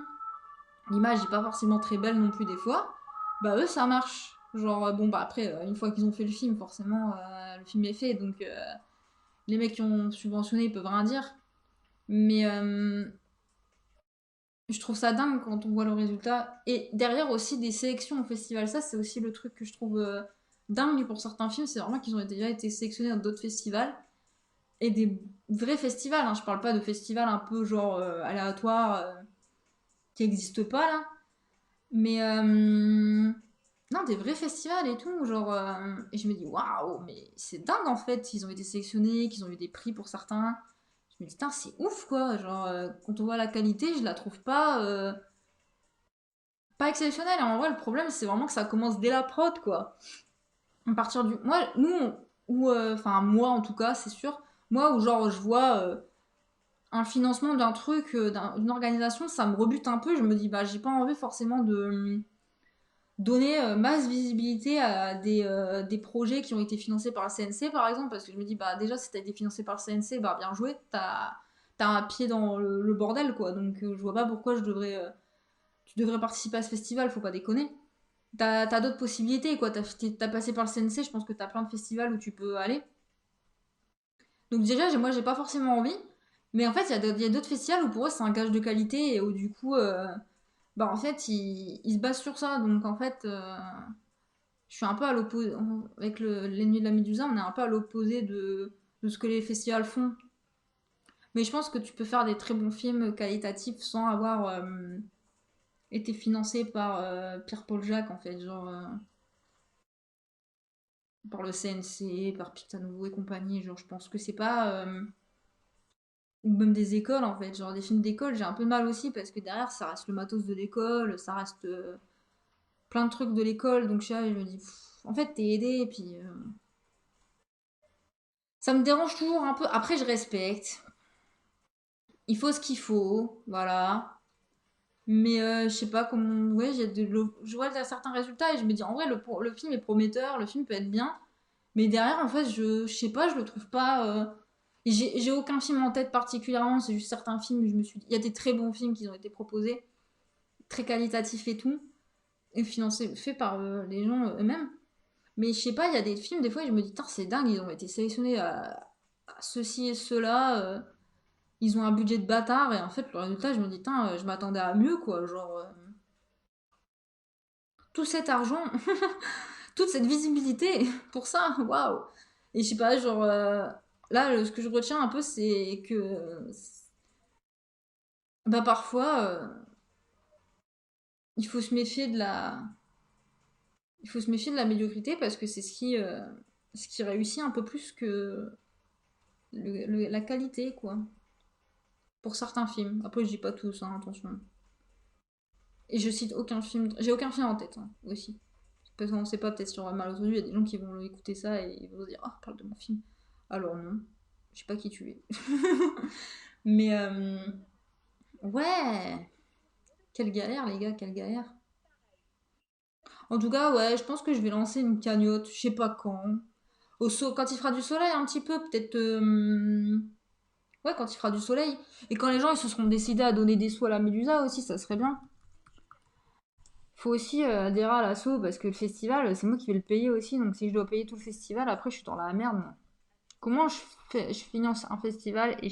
l'image est pas forcément très belle non plus des fois, bah eux, ça marche. Genre, bon, bah après, une fois qu'ils ont fait le film, forcément, le film est fait, donc les mecs qui ont subventionné, ils peuvent rien dire. Mais je trouve ça dingue quand on voit le résultat. Et derrière aussi des sélections au festival, ça c'est aussi le truc que je trouve dingue pour certains films, c'est vraiment qu'ils ont déjà été sélectionnés dans d'autres festivals. Et des vrais festivals, hein. Je parle pas de festivals un peu genre aléatoires qui n'existent pas là. Mais non, des vrais festivals et tout. Genre, et je me dis, waouh, mais c'est dingue en fait. Ils ont été sélectionnés, qu'ils ont eu des prix pour certains. Je me dis, putain, c'est ouf quoi. Genre, quand on voit la qualité, je la trouve pas exceptionnelle. Et en vrai, le problème, c'est vraiment que ça commence dès la prod quoi. À partir du. Moi, ou enfin, moi en tout cas, c'est sûr. Moi, où genre, je vois un financement d'un truc, d'une organisation, ça me rebute un peu. Je me dis, bah, j'ai pas envie forcément de donner masse visibilité à des projets qui ont été financés par la CNC, par exemple, parce que je me dis, bah, déjà, si t'as été financé par la CNC, bah, bien joué, t'as un pied dans le bordel, quoi. Donc, je vois pas pourquoi tu devrais participer à ce festival, faut pas déconner. T'as d'autres possibilités, quoi. T'as passé par le CNC, je pense que t'as plein de festivals où tu peux aller. Donc déjà, moi, j'ai pas forcément envie. Mais en fait, il y a d'autres festivals où pour eux, c'est un gage de qualité et où du coup, bah en fait, ils se basent sur ça. Donc en fait, je suis un peu à l'opposé. Avec l'ennemi de la Médusa, on est un peu à l'opposé de ce que les festivals font. Mais je pense que tu peux faire des très bons films qualitatifs sans avoir été financé par Pierre-Paul Jacques, en fait. Genre, par le CNC, par Picta Novo et compagnie. Genre, je pense que c'est pas. Ou même des écoles en fait, genre des films d'école, j'ai un peu de mal aussi parce que derrière ça reste le matos de l'école, ça reste plein de trucs de l'école, donc je me dis, en fait t'es aidé et puis ça me dérange toujours un peu. Après je respecte, il faut ce qu'il faut, voilà. Mais je sais pas comment, ouais, je vois certains résultats et je me dis en vrai le film est prometteur, le film peut être bien, mais derrière en fait je sais pas, je le trouve pas. J'ai aucun film en tête particulièrement, c'est juste certains films où je me suis dit, il y a des très bons films qui ont été proposés très qualitatif et tout, et financé, fait par les gens eux-mêmes. Mais je sais pas, il y a des films, des fois, je me dis, c'est dingue, ils ont été sélectionnés à ceci et cela, ils ont un budget de bâtard, et en fait, le résultat, je me dis, je m'attendais à mieux, quoi. Genre, tout cet argent, toute cette visibilité pour ça, waouh! Et je sais pas, genre, là, ce que je retiens un peu, c'est que, bah, parfois, il faut se méfier de la, il faut se méfier de la médiocrité parce que c'est ce qui réussit un peu plus que la qualité, quoi. Pour certains films. Après, je dis pas tous, hein, attention. Et je cite aucun film. J'ai aucun film en tête, hein, aussi. Parce qu'on sait pas, peut-être sur Malentendu, il y a des gens qui vont écouter ça et ils vont se dire, ah, parle de mon film. Alors non, je sais pas qui tu es. Mais ouais, quelle galère, les gars, quelle galère. En tout cas, ouais, je pense que je vais lancer une cagnotte, je sais pas quand. Quand il fera du soleil, un petit peu, peut-être. Ouais, quand il fera du soleil. Et quand les gens ils se seront décidés à donner des sous à la Médusa aussi, ça serait bien. Faut aussi adhérer à l'asso parce que le festival, c'est moi qui vais le payer aussi. Donc si je dois payer tout le festival, après je suis dans la merde, moi. Comment je finance un festival et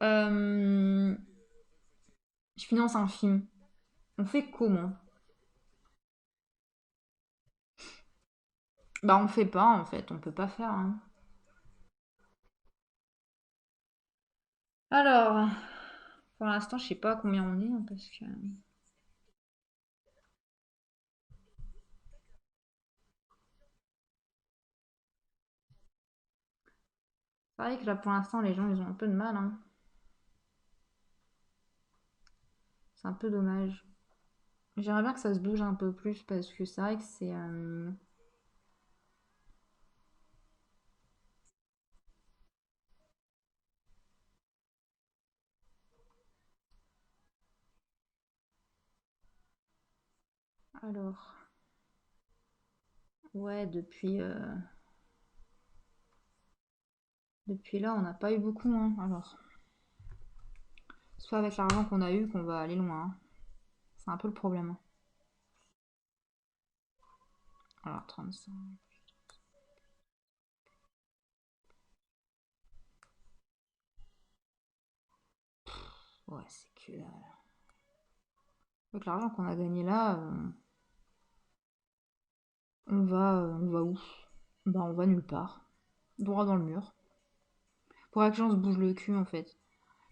euh, je finance un film? On fait comment? Bah on fait pas en fait, on peut pas faire, hein. Alors, pour l'instant, je sais pas combien on est, hein, parce que c'est vrai que là pour l'instant les gens ils ont un peu de mal, hein. C'est un peu dommage. J'aimerais bien que ça se bouge un peu plus parce que c'est vrai que alors, ouais, depuis là, on n'a pas eu beaucoup, hein. Alors, c'est pas avec l'argent qu'on a eu qu'on va aller loin, hein. C'est un peu le problème, hein. Alors, 35. Ouais, c'est que dalle. Avec l'argent qu'on a gagné là, on va où? Bah, on va nulle part. Droit dans le mur. Faudrait que les gens se bougent le cul, en fait.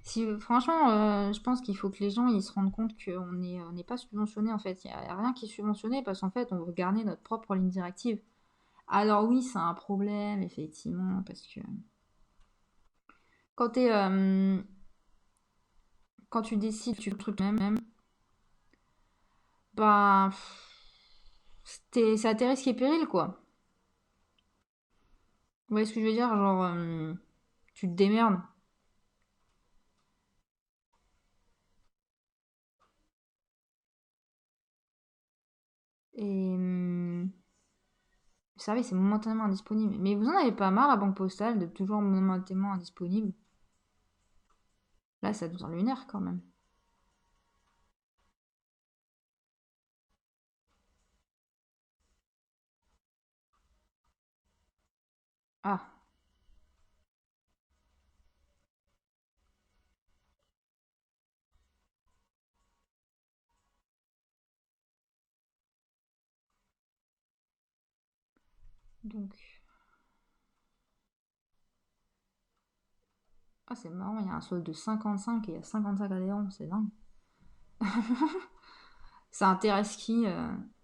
Si, franchement, je pense qu'il faut que les gens ils se rendent compte on n'est pas subventionné, en fait. Il n'y a rien qui est subventionné parce qu'en fait, on veut garder notre propre ligne directive. Alors oui, c'est un problème, effectivement, parce que quand quand tu décides, tu fais le truc même, bah, c'est à tes risques et périls, quoi. Vous voyez ce que je veux dire? Genre, tu te démerdes. Et le service est momentanément indisponible. Mais vous en avez pas marre, la banque postale, de toujours momentanément indisponible? Là, ça devient lunaire, quand même. Ah, donc... Ah, c'est marrant, il y a un solde de 55 et il y a 55 adhérents, c'est dingue. Ça intéresse qui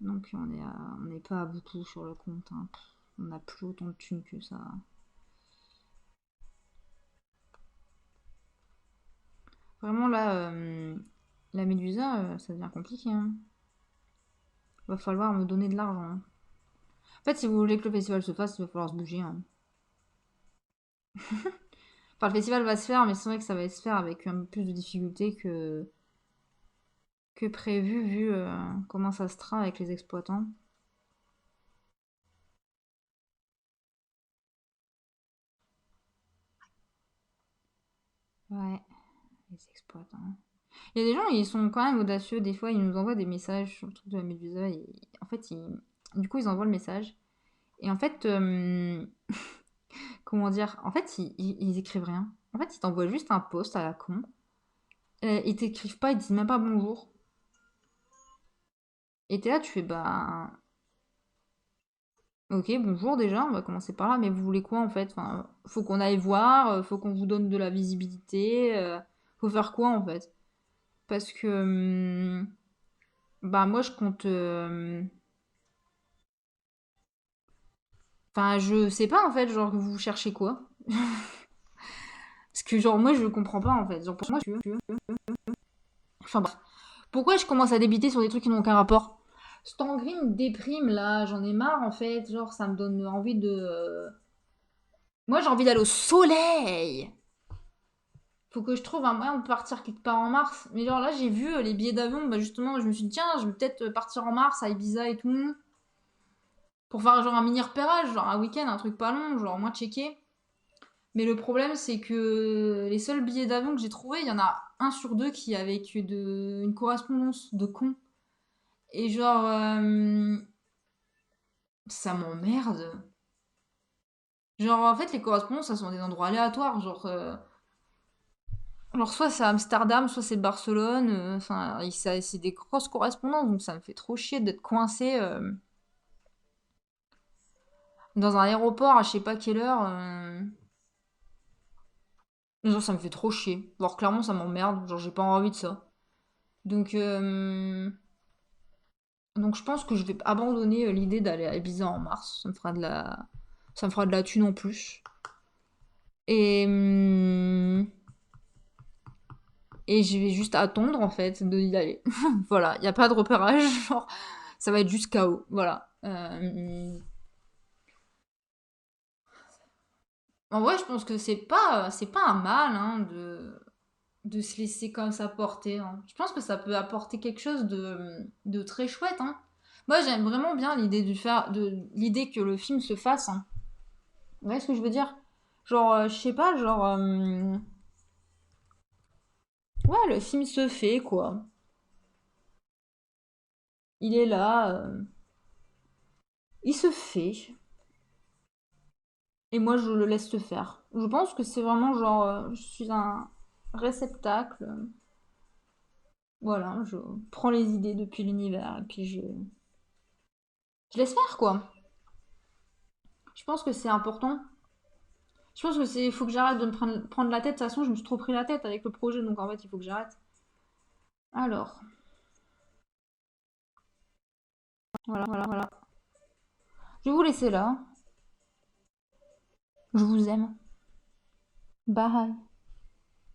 donc on n'est pas à beaucoup sur le compte, hein. On n'a plus autant de thunes que ça. Vraiment là, la Médusa, ça devient compliqué, hein. Va falloir me donner de l'argent, hein. En fait, si vous voulez que le festival se fasse, il va falloir se bouger, hein. Enfin, le festival va se faire, mais c'est vrai que ça va se faire avec un peu plus de difficultés que prévu, vu comment ça se train avec les exploitants. Ouais, les exploitants. Il y a des gens, ils sont quand même audacieux. Des fois, ils nous envoient des messages sur le truc de la Médusa. Et, en fait, du coup, ils envoient le message. Et en fait, comment dire? En fait, ils écrivent rien. En fait, ils t'envoient juste un post à la con. Ils t'écrivent pas, ils disent même pas bonjour. Et t'es là, tu fais bah. Ok, bonjour déjà, on va commencer par là, mais vous voulez quoi en fait? Enfin, faut qu'on aille voir, faut qu'on vous donne de la visibilité, faut faire quoi en fait? Parce que bah moi je compte enfin je sais pas en fait, genre vous cherchez quoi? Parce que genre moi je comprends pas en fait. Genre pour moi enfin bref. Pourquoi je commence à débiter sur des trucs qui n'ont aucun rapport? Stangreen déprime là, j'en ai marre en fait, genre ça me donne envie de moi j'ai envie d'aller au soleil. Faut que je trouve un moyen de partir quelque part en mars. Mais genre là, j'ai vu les billets d'avion. Bah justement, je me suis dit, tiens, je vais peut-être partir en mars à Ibiza et tout. Pour faire genre un mini repérage, genre un week-end, un truc pas long, genre moins checké. Mais le problème, c'est que les seuls billets d'avion que j'ai trouvés, il y en a un sur deux qui avait que une correspondance de con. Et genre, ça m'emmerde. Genre, en fait, les correspondances, ça sont des endroits aléatoires. Genre soit c'est Amsterdam, soit c'est Barcelone. Enfin, c'est des grosses correspondances, donc ça me fait trop chier d'être coincé dans un aéroport à je sais pas quelle heure. Genre, ça me fait trop chier. Genre, clairement, ça m'emmerde. Genre, j'ai pas envie de ça. Donc, donc je pense que je vais abandonner l'idée d'aller à Ibiza en mars. Ça me fera de la thune en plus. Et, et je vais juste attendre en fait de y aller. Voilà, il n'y a pas de repérage. Genre, ça va être juste chaos. Voilà. En vrai, je pense que c'est pas un mal hein, de se laisser comme ça porter. Hein. Je pense que ça peut apporter quelque chose de très chouette. Hein. Moi, j'aime vraiment bien l'idée que le film se fasse. Hein. Vous voyez ce que je veux dire? Genre, je sais pas, ouais, le film se fait, quoi. Il est là, il se fait, et moi je le laisse se faire. Je pense que c'est vraiment genre, je suis un réceptacle. Voilà, je prends les idées depuis l'univers, et puis je laisse faire, quoi. Je pense que c'est important. Je pense que il faut que j'arrête de prendre la tête. De toute façon, je me suis trop pris la tête avec le projet, donc en fait, il faut que j'arrête. Alors, voilà. Je vais vous laisser là. Je vous aime. Bye.